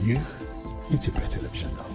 ይህ ኢትዮጵያ ቴሌቪዥን ነው።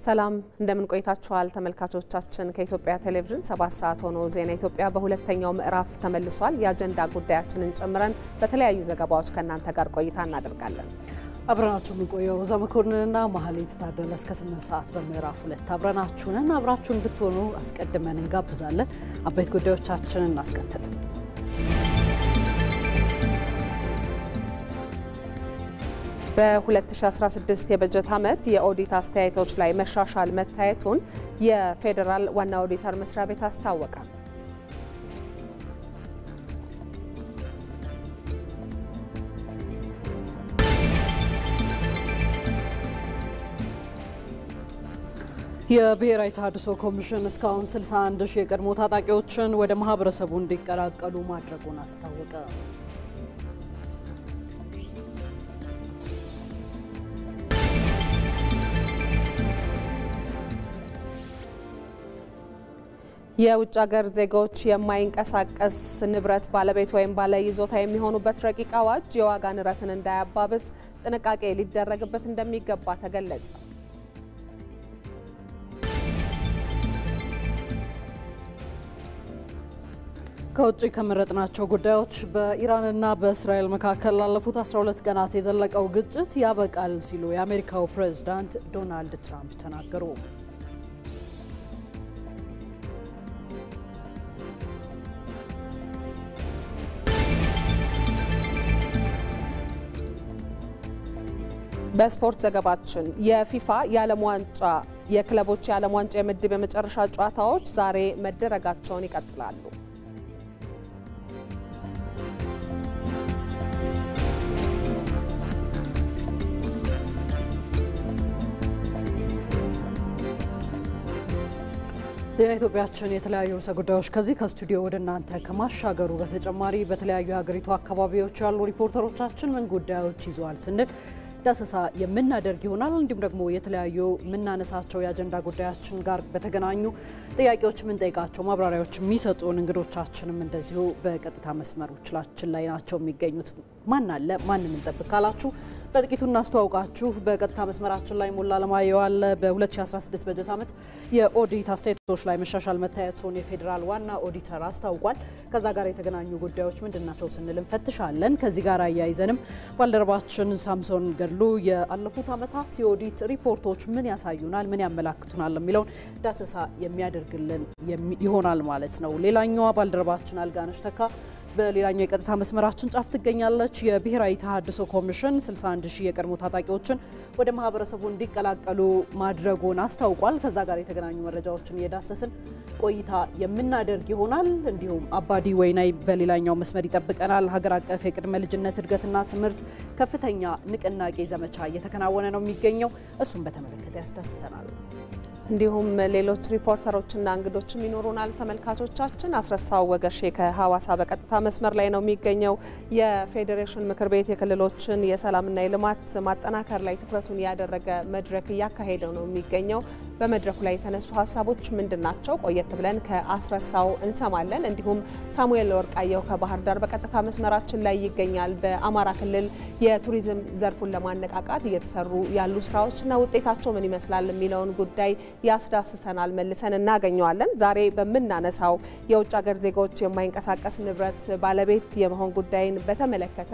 ሰላም እንደምን ቆይታችኋል ተመልካቾቻችን ከኢትዮጵያ ቴሌቪዥን 7 ሰዓት ሆኖ ዜና ኢትዮጵያ በሁለተኛው ምዕራፍ ተመልሷል። የአጀንዳ ጉዳያችንን ጨምረን በተለያዩ ዘገባዎች ከናንተ ጋር ቆይታ እናደርጋለን። አብራናችሁ ምንቆየው ሮዛ መኮንንና ማህሌት ታደለ እስከ 8 ሰዓት በምዕራፍ 2 አብራናችሁን ብትሆኑ አስቀድመን እንጋብዛለን። አበይት ጉዳዮቻችንን እናስከትል። በ2016 የበጀት ዓመት የኦዲት አስተያየቶች ላይ መሻሻል መታየቱን የፌደራል ዋና ኦዲተር መስሪያ ቤት አስታወቀ። የብሔራዊ ተሃድሶ ኮሚሽን እስካሁን 61 ሺህ የቀድሞ ታጣቂዎችን ወደ ማህበረሰቡ እንዲቀላቀሉ ማድረጉን አስታወቀ። የውጭ ሀገር ዜጎች የማይንቀሳቀስ ንብረት ባለቤት ወይም ባለ ይዞታ የሚሆኑበት ረቂቅ አዋጅ የዋጋ ንረትን እንዳያባብስ ጥንቃቄ ሊደረግበት እንደሚገባ ተገለጸ። ከውጭ ከመረጥናቸው ጉዳዮች በኢራንና በእስራኤል መካከል ላለፉት 12 ቀናት የዘለቀው ግጭት ያበቃል ሲሉ የአሜሪካው ፕሬዝዳንት ዶናልድ ትራምፕ ተናገሩ። በስፖርት ዘገባችን የፊፋ የዓለም ዋንጫ የክለቦች የዓለም ዋንጫ የምድብ የመጨረሻ ጨዋታዎች ዛሬ መደረጋቸውን ይቀጥላሉ። ዜና ኢትዮጵያችን የተለያዩ ርዕሰ ጉዳዮች ከዚህ ከስቱዲዮ ወደ እናንተ ከማሻገሩ በተጨማሪ በተለያዩ የሀገሪቱ አካባቢዎች ያሉ ሪፖርተሮቻችን ምን ጉዳዮች ይዘዋል ስንል ዳሰሳ የምናደርግ ይሆናል። እንዲሁም ደግሞ የተለያዩ ምናነሳቸው የአጀንዳ ጉዳያችን ጋር በተገናኙ ጥያቄዎች ምን ጠይቃቸው ማብራሪያዎች የሚሰጡን እንግዶቻችንም እንደዚሁ በቀጥታ መስመሮቻችን ላይ ናቸው የሚገኙት። ማን አለ ማንን እንጠብቅ ካላችሁ በጥቂቱ እናስተዋውቃችሁ። በቀጥታ መስመራችን ላይ ሞላ ለማየው አለ። በ2016 በጀት ዓመት የኦዲት አስተያየቶች ላይ መሻሻል መታየቱን የፌደራል ዋና ኦዲተር አስታውቋል። ከዛ ጋር የተገናኙ ጉዳዮች ምንድናቸው ስንል እንፈትሻለን። ከዚህ ጋር አያይዘንም ባልደረባችን ሳምሶን ገድሉ የአለፉት ዓመታት የኦዲት ሪፖርቶች ምን ያሳዩናል ምን ያመላክቱናል የሚለውን ዳሰሳ የሚያደርግልን ይሆናል ማለት ነው። ሌላኛዋ ባልደረባችን አልጋነሽ ተካ በሌላኛው የቀጥታ መስመራችን ጫፍ ትገኛለች። የብሔራዊ ተሃድሶ ኮሚሽን 61 ሺህ የቀድሞ ታጣቂዎችን ወደ ማህበረሰቡ እንዲቀላቀሉ ማድረጉን አስታውቋል። ከዛ ጋር የተገናኙ መረጃዎችን እየዳሰስን ቆይታ የምናደርግ ይሆናል። እንዲሁም አባዲ ወይናይ በሌላኛው መስመር ይጠብቀናል። ሀገር አቀፍ የቅድመ ልጅነት እድገትና ትምህርት ከፍተኛ ንቅናቄ ዘመቻ እየተከናወነ ነው የሚገኘው። እሱም በተመለከተ ያስዳስሰናል። እንዲሁም ሌሎች ሪፖርተሮችና እንግዶችም ይኖሩናል። ተመልካቾቻችን አስረሳው ወገሼ ከሐዋሳ በቀጥታ መስመር ላይ ነው የሚገኘው። የፌዴሬሽን ምክር ቤት የክልሎችን የሰላምና የልማት ማጠናከር ላይ ትኩረቱን ያደረገ መድረክ እያካሄደ ነው የሚገኘው። በመድረኩ ላይ የተነሱ ሀሳቦች ምንድናቸው? ቆየት ብለን ከአስረሳው እንሰማለን። እንዲሁም ሳሙኤል ወርቃየው ከባህር ዳር በቀጥታ መስመራችን ላይ ይገኛል። በአማራ ክልል የቱሪዝም ዘርፉን ለማነቃቃት እየተሰሩ ያሉ ስራዎችና ውጤታቸው ምን ይመስላል የሚለውን ጉዳይ ያስዳስሰናል። መልሰን እናገኘዋለን። ዛሬ በመናነሳው የውጭ ሀገር ዜጎች የማይንቀሳቀስ ንብረት ባለቤት የመሆን ጉዳይን በተመለከተ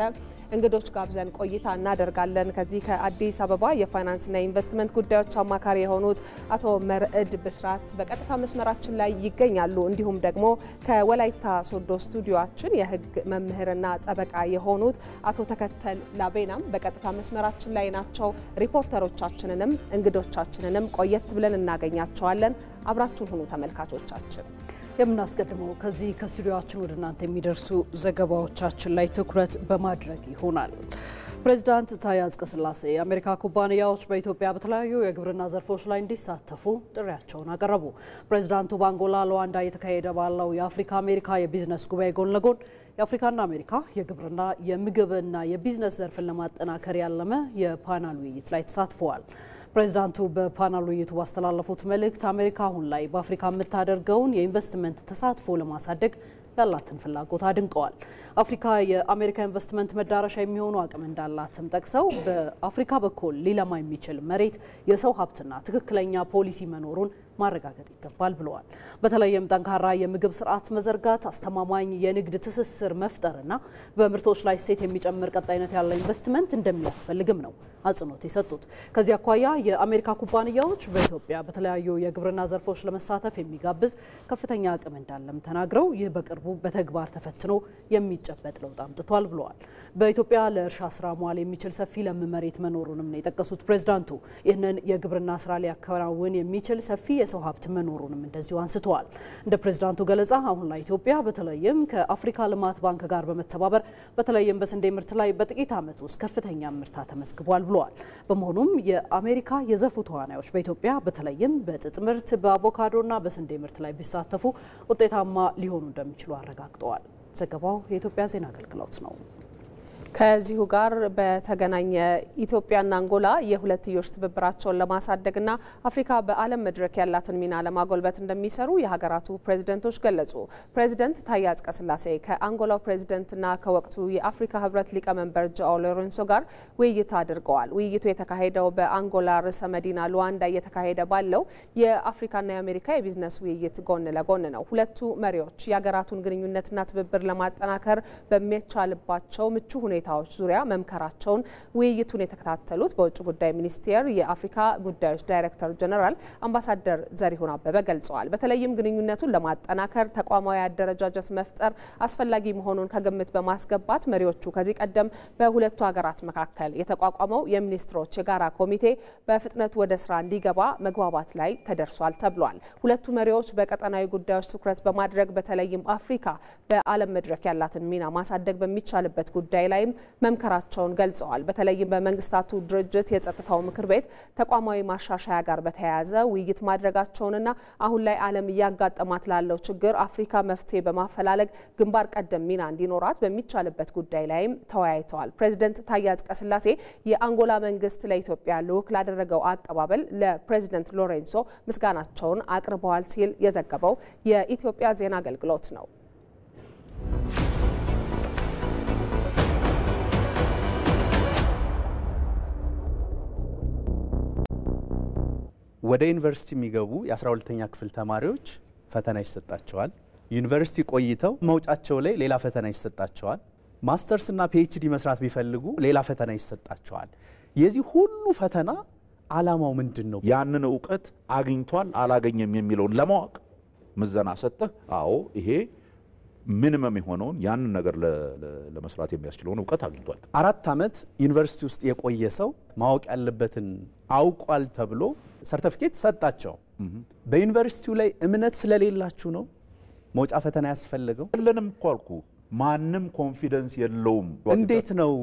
እንግዶች ጋብዘን ቆይታ እናደርጋለን። ከዚህ ከአዲስ አበባ የፋይናንስና ኢንቨስትመንት ጉዳዮች አማካሪ የሆኑት አቶ መርዕድ ብስራት በቀጥታ መስመራችን ላይ ይገኛሉ። እንዲሁም ደግሞ ከወላይታ ሶዶ ስቱዲዮአችን የህግ መምህርና ጠበቃ የሆኑት አቶ ተከተል ላቤናም በቀጥታ መስመራችን ላይ ናቸው። ሪፖርተሮቻችንንም እንግዶቻችንንም ቆየት ብለን እናገኛቸዋለን። አብራችሁን ሁኑ ተመልካቾቻችን። የምናስቀድመው ከዚህ ከስቱዲዮአችን ወደ እናንተ የሚደርሱ ዘገባዎቻችን ላይ ትኩረት በማድረግ ይሆናል። ፕሬዝዳንት ታዬ አጽቀሥላሴ የአሜሪካ ኩባንያዎች በኢትዮጵያ በተለያዩ የግብርና ዘርፎች ላይ እንዲሳተፉ ጥሪያቸውን አቀረቡ። ፕሬዝዳንቱ በአንጎላ ሉዋንዳ እየተካሄደ ባለው የአፍሪካ አሜሪካ የቢዝነስ ጉባኤ ጎን ለጎን የአፍሪካና አሜሪካ የግብርና የምግብና የቢዝነስ ዘርፍን ለማጠናከር ያለመ የፓናል ውይይት ላይ ተሳትፈዋል። ፕሬዝዳንቱ በፓናል ውይይቱ ባስተላለፉት መልእክት አሜሪካ አሁን ላይ በአፍሪካ የምታደርገውን የኢንቨስትመንት ተሳትፎ ለማሳደግ ያላትን ፍላጎት አድንቀዋል። አፍሪካ የአሜሪካ ኢንቨስትመንት መዳረሻ የሚሆኑ አቅም እንዳላትም ጠቅሰው በአፍሪካ በኩል ሊለማ የሚችል መሬት፣ የሰው ሀብትና ትክክለኛ ፖሊሲ መኖሩን ማረጋገጥ ይገባል ብለዋል። በተለይም ጠንካራ የምግብ ስርዓት መዘርጋት፣ አስተማማኝ የንግድ ትስስር መፍጠርና በምርቶች ላይ እሴት የሚጨምር ቀጣይነት ያለው ኢንቨስትመንት እንደሚያስፈልግም ነው አጽንኦት የሰጡት። ከዚህ አኳያ የአሜሪካ ኩባንያዎች በኢትዮጵያ በተለያዩ የግብርና ዘርፎች ለመሳተፍ የሚጋብዝ ከፍተኛ አቅም እንዳለም ተናግረው ይህ በቅርቡ በተግባር ተፈትኖ የሚጨበጥ ለውጥ አምጥቷል ብለዋል። በኢትዮጵያ ለእርሻ ስራ መዋል የሚችል ሰፊ ለም መሬት መኖሩንም ነው የጠቀሱት ፕሬዝዳንቱ። ይህንን የግብርና ስራ ሊያከናውን የሚችል ሰፊ የሰው ሀብት መኖሩንም እንደዚሁ አንስተዋል። እንደ ፕሬዝዳንቱ ገለጻ አሁን ላይ ኢትዮጵያ በተለይም ከአፍሪካ ልማት ባንክ ጋር በመተባበር በተለይም በስንዴ ምርት ላይ በጥቂት ዓመት ውስጥ ከፍተኛ ምርታ ተመዝግቧል ብለዋል። በመሆኑም የአሜሪካ የዘርፉ ተዋናዮች በኢትዮጵያ በተለይም በጥጥ ምርት፣ በአቮካዶና በስንዴ ምርት ላይ ቢሳተፉ ውጤታማ ሊሆኑ እንደሚችሉ አረጋግጠዋል። ዘገባው የኢትዮጵያ ዜና አገልግሎት ነው። ከዚሁ ጋር በተገናኘ ኢትዮጵያና አንጎላ የሁለትዮሽ ትብብራቸውን ለማሳደግና አፍሪካ በዓለም መድረክ ያላትን ሚና ለማጎልበት እንደሚሰሩ የሀገራቱ ፕሬዝደንቶች ገለጹ። ፕሬዝደንት ታዬ አጽቀሥላሴ ከአንጎላው ፕሬዝደንትና ከወቅቱ የአፍሪካ ህብረት ሊቀመንበር ጆኦ ሎሬንሶ ጋር ውይይት አድርገዋል። ውይይቱ የተካሄደው በአንጎላ ርዕሰ መዲና ሉዋንዳ እየተካሄደ ባለው የአፍሪካና የአሜሪካ የቢዝነስ ውይይት ጎን ለጎን ነው። ሁለቱ መሪዎች የሀገራቱን ግንኙነትና ትብብር ለማጠናከር በሚቻልባቸው ምቹ ሁኔታዎች ዙሪያ መምከራቸውን ውይይቱን የተከታተሉት በውጭ ጉዳይ ሚኒስቴር የአፍሪካ ጉዳዮች ዳይሬክተር ጀነራል አምባሳደር ዘሪሁን አበበ ገልጸዋል። በተለይም ግንኙነቱን ለማጠናከር ተቋማዊ አደረጃጀት መፍጠር አስፈላጊ መሆኑን ከግምት በማስገባት መሪዎቹ ከዚህ ቀደም በሁለቱ ሀገራት መካከል የተቋቋመው የሚኒስትሮች የጋራ ኮሚቴ በፍጥነት ወደ ስራ እንዲገባ መግባባት ላይ ተደርሷል ተብሏል። ሁለቱ መሪዎች በቀጠናዊ ጉዳዮች ትኩረት በማድረግ በተለይም አፍሪካ በዓለም መድረክ ያላትን ሚና ማሳደግ በሚቻልበት ጉዳይ ላይ መምከራቸውን ገልጸዋል። በተለይም በመንግስታቱ ድርጅት የጸጥታው ምክር ቤት ተቋማዊ ማሻሻያ ጋር በተያያዘ ውይይት ማድረጋቸውንና አሁን ላይ ዓለም እያጋጠማት ላለው ችግር አፍሪካ መፍትሄ በማፈላለግ ግንባር ቀደም ሚና እንዲኖራት በሚቻልበት ጉዳይ ላይም ተወያይተዋል። ፕሬዝዳንት ታዬ አጽቀሥላሴ የአንጎላ መንግስት ለኢትዮጵያ ልዑክ ላደረገው አቀባበል ለፕሬዝዳንት ሎሬንሶ ምስጋናቸውን አቅርበዋል ሲል የዘገበው የኢትዮጵያ ዜና አገልግሎት ነው። ወደ ዩኒቨርሲቲ የሚገቡ የ12ኛ ክፍል ተማሪዎች ፈተና ይሰጣቸዋል። ዩኒቨርሲቲ ቆይተው መውጫቸው ላይ ሌላ ፈተና ይሰጣቸዋል። ማስተርስ እና ፒኤችዲ መስራት ቢፈልጉ ሌላ ፈተና ይሰጣቸዋል። የዚህ ሁሉ ፈተና ዓላማው ምንድነው? ያንን ዕውቀት አግኝቷል አላገኘም የሚለውን ለማወቅ ምዘና ሰጥተህ አዎ ይሄ ሚኒመም የሆነውን ያንን ነገር ለመስራት የሚያስችለውን ዕውቀት አግኝቷል። 4 ዓመት ዩኒቨርሲቲ ውስጥ የቆየ ሰው ማወቅ ያለበትን አውቋል ተብሎ ሰርቲፊኬት ሰጣቸው። በዩኒቨርሲቲው ላይ እምነት ስለሌላችሁ ነው መውጫ ፈተና ያስፈልገው? ለንም እኮ አልኩ ማንም ኮንፊደንስ የለውም። እንዴት ነው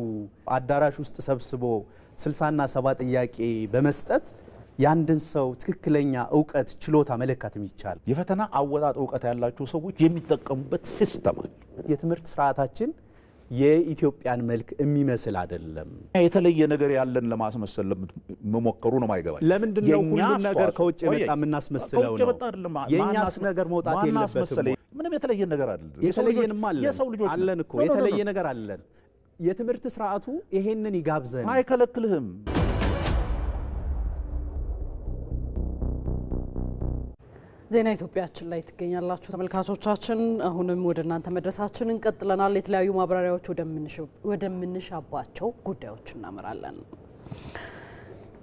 አዳራሽ ውስጥ ሰብስቦ 60 እና 70 ጥያቄ በመስጠት ያንድን ሰው ትክክለኛ ዕውቀት ችሎታ መለካት የሚቻል? የፈተና አወጣጥ ዕውቀት ያላቸው ሰዎች የሚጠቀሙበት ሲስተም አለ። የትምህርት ስርዓታችን የኢትዮጵያን መልክ የሚመስል አይደለም። የተለየ ነገር ያለን ለማስመሰል መሞከሩ ነው ማይገባኝ። ለምንድን ነው ሁሉ ነገር ከውጭ የመጣ የምናስመስለው ነው? የኛስ ነገር መውጣት የለበትም። ምንም የተለየ ነገር አይደለም። የተለየንም አለን እኮ የተለየ ነገር አለን። የትምህርት ስርዓቱ ይሄንን ይጋብዘን አይከለክልህም። ዜና ኢትዮጵያችን ላይ ትገኛላችሁ ተመልካቾቻችን። አሁንም ወደ እናንተ መድረሳችንን ቀጥለናል። የተለያዩ ማብራሪያዎች ወደምንሻባቸው ጉዳዮች እናመራለን።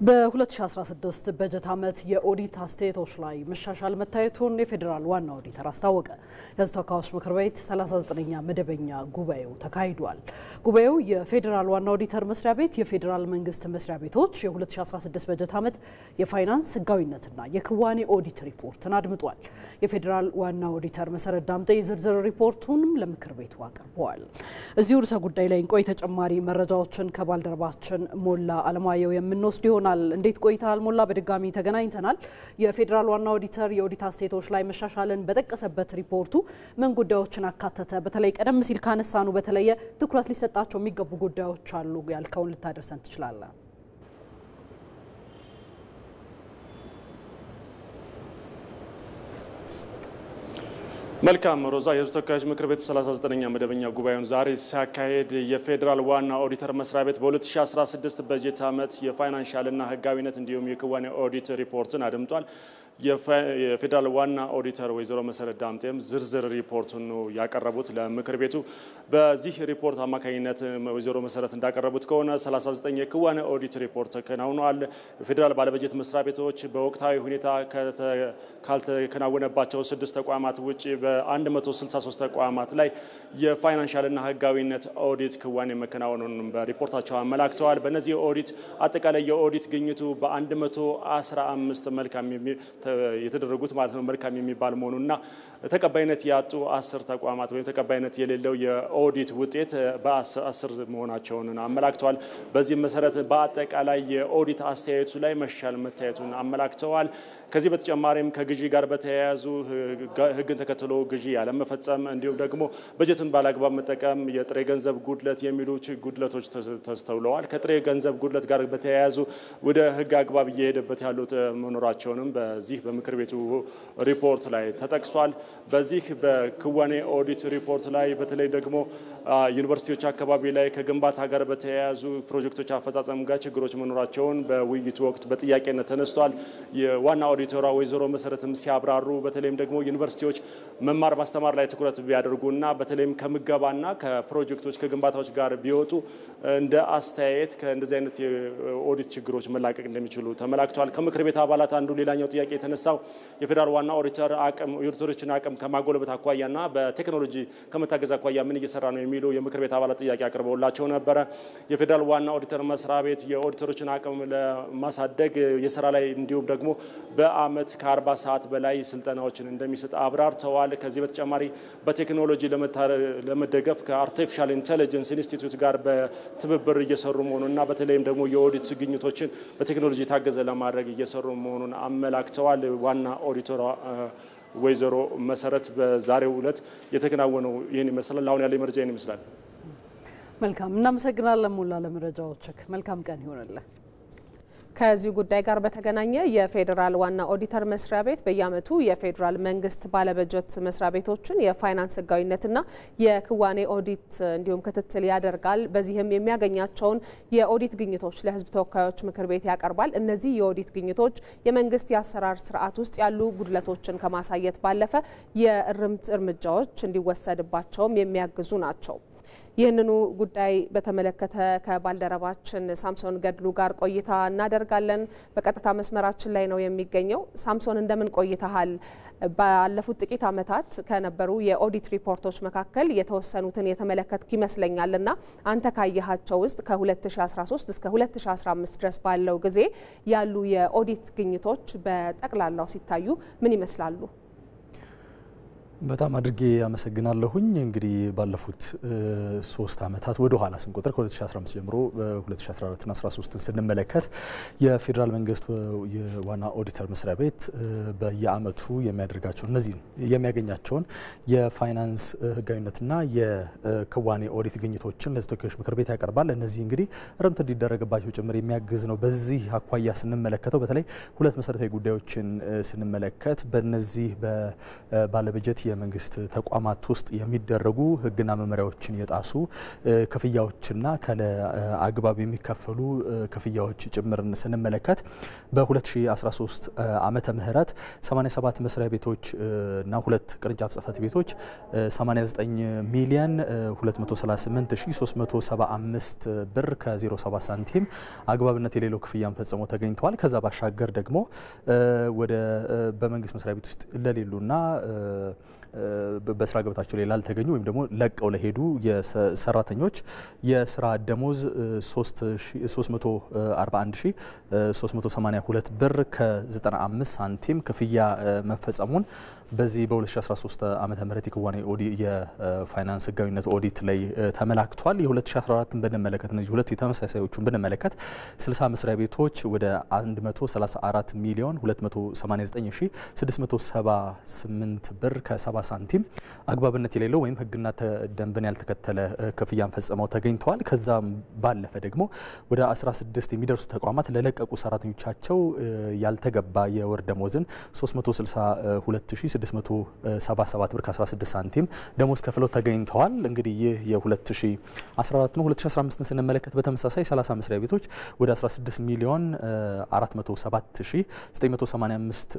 በ2016 በጀት ዓመት የኦዲት አስተያየቶች ላይ መሻሻል መታየቱን የፌዴራል ዋና ኦዲተር አስታወቀ። የሕዝብ ተወካዮች ምክር ቤት 39ኛ መደበኛ ጉባኤው ተካሂዷል። ጉባኤው የፌዴራል ዋና ኦዲተር መስሪያ ቤት የፌዴራል መንግስት መስሪያ ቤቶች የ2016 በጀት ዓመት የፋይናንስ ሕጋዊነትና የክዋኔ ኦዲት ሪፖርትን አድምጧል። የፌዴራል ዋና ኦዲተር መሰረት ዳምጤ ዝርዝር ሪፖርቱንም ለምክር ቤቱ አቅርበዋል። እዚሁ ርዕሰ ጉዳይ ላይ እንቆይ። ተጨማሪ መረጃዎችን ከባልደረባችን ሞላ አለማየሁ የምንወስድ ይሆናል። እንዴት ቆይታል ሞላ? በድጋሚ ተገናኝተናል። የፌዴራል ዋና ኦዲተር የኦዲት አስተያየቶች ላይ መሻሻልን በጠቀሰበት ሪፖርቱ ምን ጉዳዮችን አካተተ? በተለይ ቀደም ሲል ካነሳኑ በተለየ ትኩረት ሊሰጣቸው የሚገቡ ጉዳዮች አሉ ያልከውን ልታደርሰን ትችላለህ? መልካም ሮዛ። የሕዝብ ተወካዮች ምክር ቤት 39ኛ መደበኛ ጉባኤውን ዛሬ ሲያካሄድ የፌዴራል ዋና ኦዲተር መስሪያ ቤት በ2016 በጀት ዓመት የፋይናንሻልና ሕጋዊነት እንዲሁም የክዋኔ ኦዲት ሪፖርትን አድምጧል። የፌዴራል ዋና ኦዲተር ወይዘሮ መሰረት ዳምጤም ዝርዝር ሪፖርቱን ያቀረቡት ለምክር ቤቱ። በዚህ ሪፖርት አማካኝነት ወይዘሮ መሰረት እንዳቀረቡት ከሆነ 39 የክዋኔ ኦዲት ሪፖርት ተከናውኗል። የፌዴራል ባለበጀት መስሪያ ቤቶች በወቅታዊ ሁኔታ ካልተከናወነባቸው 6 ተቋማት ውጪ በ163 ተቋማት ላይ የፋይናንሻልና ሕጋዊነት ኦዲት ክዋኔ መከናወኑን በሪፖርታቸው አመላክተዋል። በእነዚህ ኦዲት አጠቃላይ የኦዲት ግኝቱ በ115 መልካም የተደረጉት ማለት ነው መልካም የሚባል መሆኑና ተቀባይነት ያጡ 10 ተቋማት ወይም ተቀባይነት የሌለው የኦዲት ውጤት በ10 መሆናቸውን አመላክተዋል። በዚህ መሰረት በአጠቃላይ የኦዲት አስተያየቱ ላይ መሻል መታየቱን አመላክተዋል። ከዚህ በተጨማሪም ከግዢ ጋር በተያያዙ ሕግን ተከትሎ ግዢ ያለመፈጸም እንዲሁም ደግሞ በጀትን ባላግባብ መጠቀም፣ የጥሬ ገንዘብ ጉድለት የሚሉ ጉድለቶች ተስተውለዋል። ከጥሬ ገንዘብ ጉድለት ጋር በተያያዙ ወደ ሕግ አግባብ እየሄደበት ያሉት መኖራቸውንም በዚህ በምክር ቤቱ ሪፖርት ላይ ተጠቅሷል። በዚህ በክዋኔ ኦዲት ሪፖርት ላይ በተለይ ደግሞ ዩኒቨርሲቲዎች አካባቢ ላይ ከግንባታ ጋር በተያያዙ ፕሮጀክቶች አፈጻጸም ጋር ችግሮች መኖራቸውን በውይይቱ ወቅት በጥያቄነት ተነስቷል። የዋና ኦዲተሯ ወይዘሮ መሰረትም ሲያብራሩ በተለይም ደግሞ ዩኒቨርሲቲዎች መማር ማስተማር ላይ ትኩረት ቢያደርጉና በተለይም ከምገባና ከፕሮጀክቶች ከግንባታዎች ጋር ቢወጡ እንደ አስተያየት ከእንደዚህ አይነት የኦዲት ችግሮች መላቀቅ እንደሚችሉ ተመላክቷል። ከምክር ቤት አባላት አንዱ ሌላኛው ጥያቄ የተነሳው የፌዴራል ዋና ኦዲተር ኦዲተሮችን አቅም ከማጎልበት አኳያና በቴክኖሎጂ ከመታገዝ አኳያ ምን እየሰራ ነው የሚሉ የምክር ቤት አባላት ጥያቄ አቅርበውላቸው ነበረ። የፌዴራል ዋና ኦዲተር መስሪያ ቤት የኦዲተሮችን አቅም ለማሳደግ የስራ ላይ እንዲሁም ደግሞ በአመት ከ40 ሰዓት በላይ ስልጠናዎችን እንደሚሰጥ አብራርተዋል። ከዚህ በተጨማሪ በቴክኖሎጂ ለመደገፍ ከአርቲፊሻል ኢንተለጀንስ ኢንስቲትዩት ጋር በትብብር እየሰሩ መሆኑንና በተለይም ደግሞ የኦዲት ግኝቶችን በቴክኖሎጂ የታገዘ ለማድረግ እየሰሩ መሆኑን አመላክተዋል። ዋና ኦዲተሯ ወይዘሮ መሰረት በዛሬው ዕለት የተከናወነው ይህን ይመስላል። አሁን ያለ መረጃ ይህን ይመስላል። መልካም፣ እናመሰግናለን ሙላ ለመረጃዎችህ። መልካም ቀን ይሆንልህ። ከዚህ ጉዳይ ጋር በተገናኘ የፌዴራል ዋና ኦዲተር መስሪያ ቤት በየዓመቱ የፌዴራል መንግስት ባለበጀት መስሪያ ቤቶችን የፋይናንስ ሕጋዊነትና የክዋኔ ኦዲት እንዲሁም ክትትል ያደርጋል። በዚህም የሚያገኛቸውን የኦዲት ግኝቶች ለሕዝብ ተወካዮች ምክር ቤት ያቀርባል። እነዚህ የኦዲት ግኝቶች የመንግስት የአሰራር ስርዓት ውስጥ ያሉ ጉድለቶችን ከማሳየት ባለፈ የእርምት እርምጃዎች እንዲወሰድባቸውም የሚያግዙ ናቸው። ይህንኑ ጉዳይ በተመለከተ ከባልደረባችን ሳምሶን ገድሉ ጋር ቆይታ እናደርጋለን። በቀጥታ መስመራችን ላይ ነው የሚገኘው። ሳምሶን እንደምን ቆይተሃል? ባለፉት ጥቂት ዓመታት ከነበሩ የኦዲት ሪፖርቶች መካከል የተወሰኑትን የተመለከትክ ይመስለኛልና አንተ ካየሃቸው ውስጥ ከ2013 እስከ 2015 ድረስ ባለው ጊዜ ያሉ የኦዲት ግኝቶች በጠቅላላው ሲታዩ ምን ይመስላሉ? በጣም አድርጌ አመሰግናለሁኝ። እንግዲህ ባለፉት 3 ዓመታት ወደ ኋላ ስንቆጥር ከ2015 ጀምሮ በ2014 እና 13ን ስንመለከት የፌዴራል መንግስት የዋና ኦዲተር መስሪያ ቤት በየዓመቱ የሚያደርጋቸው እነዚህ የሚያገኛቸውን የፋይናንስ ሕጋዊነትና የክዋኔ ኦዲት ግኝቶችን ለሕዝብ ተወካዮች ምክር ቤት ያቀርባል። እነዚህ እንግዲህ እርምት እንዲደረግባቸው ጭምር የሚያግዝ ነው። በዚህ አኳያ ስንመለከተው በተለይ 2 መሰረታዊ ጉዳዮችን ስንመለከት በእነዚህ ባለበጀት የመንግስት ተቋማት ውስጥ የሚደረጉ ህግና መመሪያዎችን የጣሱ ክፍያዎችና ካለ አግባብ የሚከፈሉ ክፍያዎች ጭምርን ስንመለከት በ2013 ዓመተ ምህረት 87 መስሪያ ቤቶች እና 2 ቅርንጫፍ ጽህፈት ቤቶች 89 ሚሊዮን 238375 ብር ከ07 ሳንቲም አግባብነት የሌለው ክፍያን ፈጽሞ ተገኝተዋል። ከዛ ባሻገር ደግሞ ወደ በመንግስት መስሪያ ቤት ውስጥ ለሌሉና በስራ ገበታቸው ላይ ላልተገኙ ወይም ደግሞ ለቀው ለሄዱ የሰራተኞች የስራ ደሞዝ 341382 ብር ከ95 ሳንቲም ክፍያ መፈጸሙን በዚህ በ2013 ዓመተ ምህረት የክዋኔ የፋይናንስ ህጋዊነት ኦዲት ላይ ተመላክቷል። የ2014ን ብንመለከት እነዚህ ሁለት የተመሳሳዮቹን ብንመለከት 60 መስሪያ ቤቶች ወደ 134 ሚሊዮን 289678 ብር ከ70 ሳንቲም አግባብነት የሌለው ወይም ህግና ደንብን ያልተከተለ ክፍያን ፈጽመው ተገኝተዋል። ከዛም ባለፈ ደግሞ ወደ 16 የሚደርሱ ተቋማት ለለቀቁ ሰራተኞቻቸው ያልተገባ የወር ደሞዝን 362677 ብር ከ16 ሳንቲም ደሞዝ ከፍለው ተገኝተዋል። እንግዲህ ይህ የ2014 ነው። 2015ን ስንመለከት በተመሳሳይ 30 መስሪያ ቤቶች ወደ 16 ሚሊዮን 407985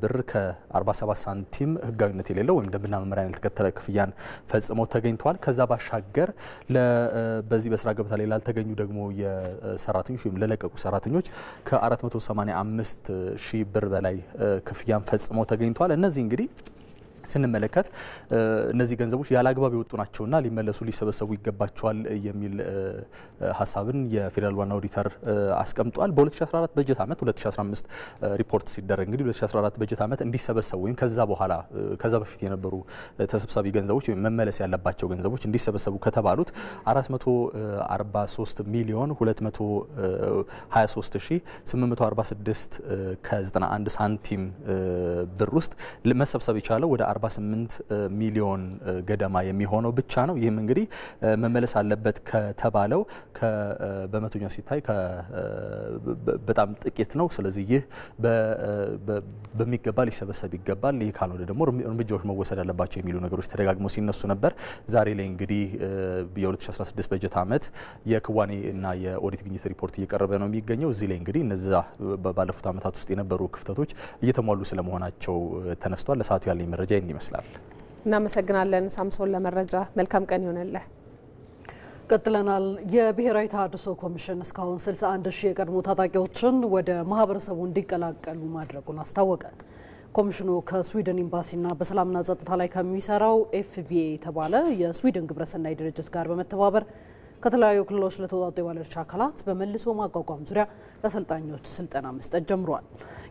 ብር ከ47 ሳንቲም ህጋዊነት የሌለው ወይም ደንብና መመሪያን ያልተከተለ ክፍያን ፈጽመው ተገኝተዋል። ከዛ ባሻገር በዚህ በስራ ገበታ ላይ ላልተገኙ ደግሞ የሰራተኞች ወይም ለለቀቁ ሰራተኞች ከ485 ሺህ ብር በላይ ክፍያን ፈጽመው ተገኝተዋል። እነዚህ እንግዲህ ስንመለከት እነዚህ ገንዘቦች ያለ አግባብ የወጡ ናቸውና ሊመለሱ ሊሰበሰቡ ይገባቸዋል የሚል ሀሳብን የፌዴራል ዋና ኦዲተር አስቀምጧል። በ2014 በጀት ዓመት 2015 ሪፖርት ሲደረግ እንግዲህ 2014 በጀት ዓመት እንዲሰበሰቡ ወይም ከዛ በፊት የነበሩ ተሰብሳቢ ገንዘቦች ወይም መመለስ ያለባቸው ገንዘቦች እንዲሰበሰቡ ከተባሉት 443 ሚሊዮን 223846 ከ91 ሳንቲም ብር ውስጥ መሰብሰብ የቻለው ወደ 48 ሚሊዮን ገደማ የሚሆነው ብቻ ነው። ይህም እንግዲህ መመለስ አለበት ከተባለው በመቶኛ ሲታይ በጣም ጥቂት ነው። ስለዚህ ይህ በሚገባ ሊሰበሰብ ይገባል። ይህ ካልሆነ ደግሞ እርምጃዎች መወሰድ አለባቸው የሚሉ ነገሮች ተደጋግመው ሲነሱ ነበር። ዛሬ ላይ እንግዲህ የ2016 በጀት ዓመት የክዋኔ እና የኦዲት ግኝት ሪፖርት እየቀረበ ነው የሚገኘው። እዚህ ላይ እንግዲህ እነዛ ባለፉት ዓመታት ውስጥ የነበሩ ክፍተቶች እየተሟሉ ስለመሆናቸው ተነስቷል። ለሰዓቱ ያለኝ መረጃ ይመስላል። እናመሰግናለን ሳምሶን ለመረጃ። መልካም ቀን ይሆነልህ። ቀጥለናል። የብሔራዊ ተሃድሶ ኮሚሽን እስካሁን 61 ሺህ የቀድሞ ታጣቂዎችን ወደ ማህበረሰቡ እንዲቀላቀሉ ማድረጉን አስታወቀ። ኮሚሽኑ ከስዊድን ኤምባሲና በሰላምና ጸጥታ ላይ ከሚሰራው ኤፍቢኤ የተባለ የስዊድን ግብረሰናይ ድርጅት ጋር በመተባበር ከተለያዩ ክልሎች ለተወጣጡ የባለድርሻ አካላት በመልሶ ማቋቋም ዙሪያ ለአሰልጣኞች ስልጠና መስጠት ጀምሯል።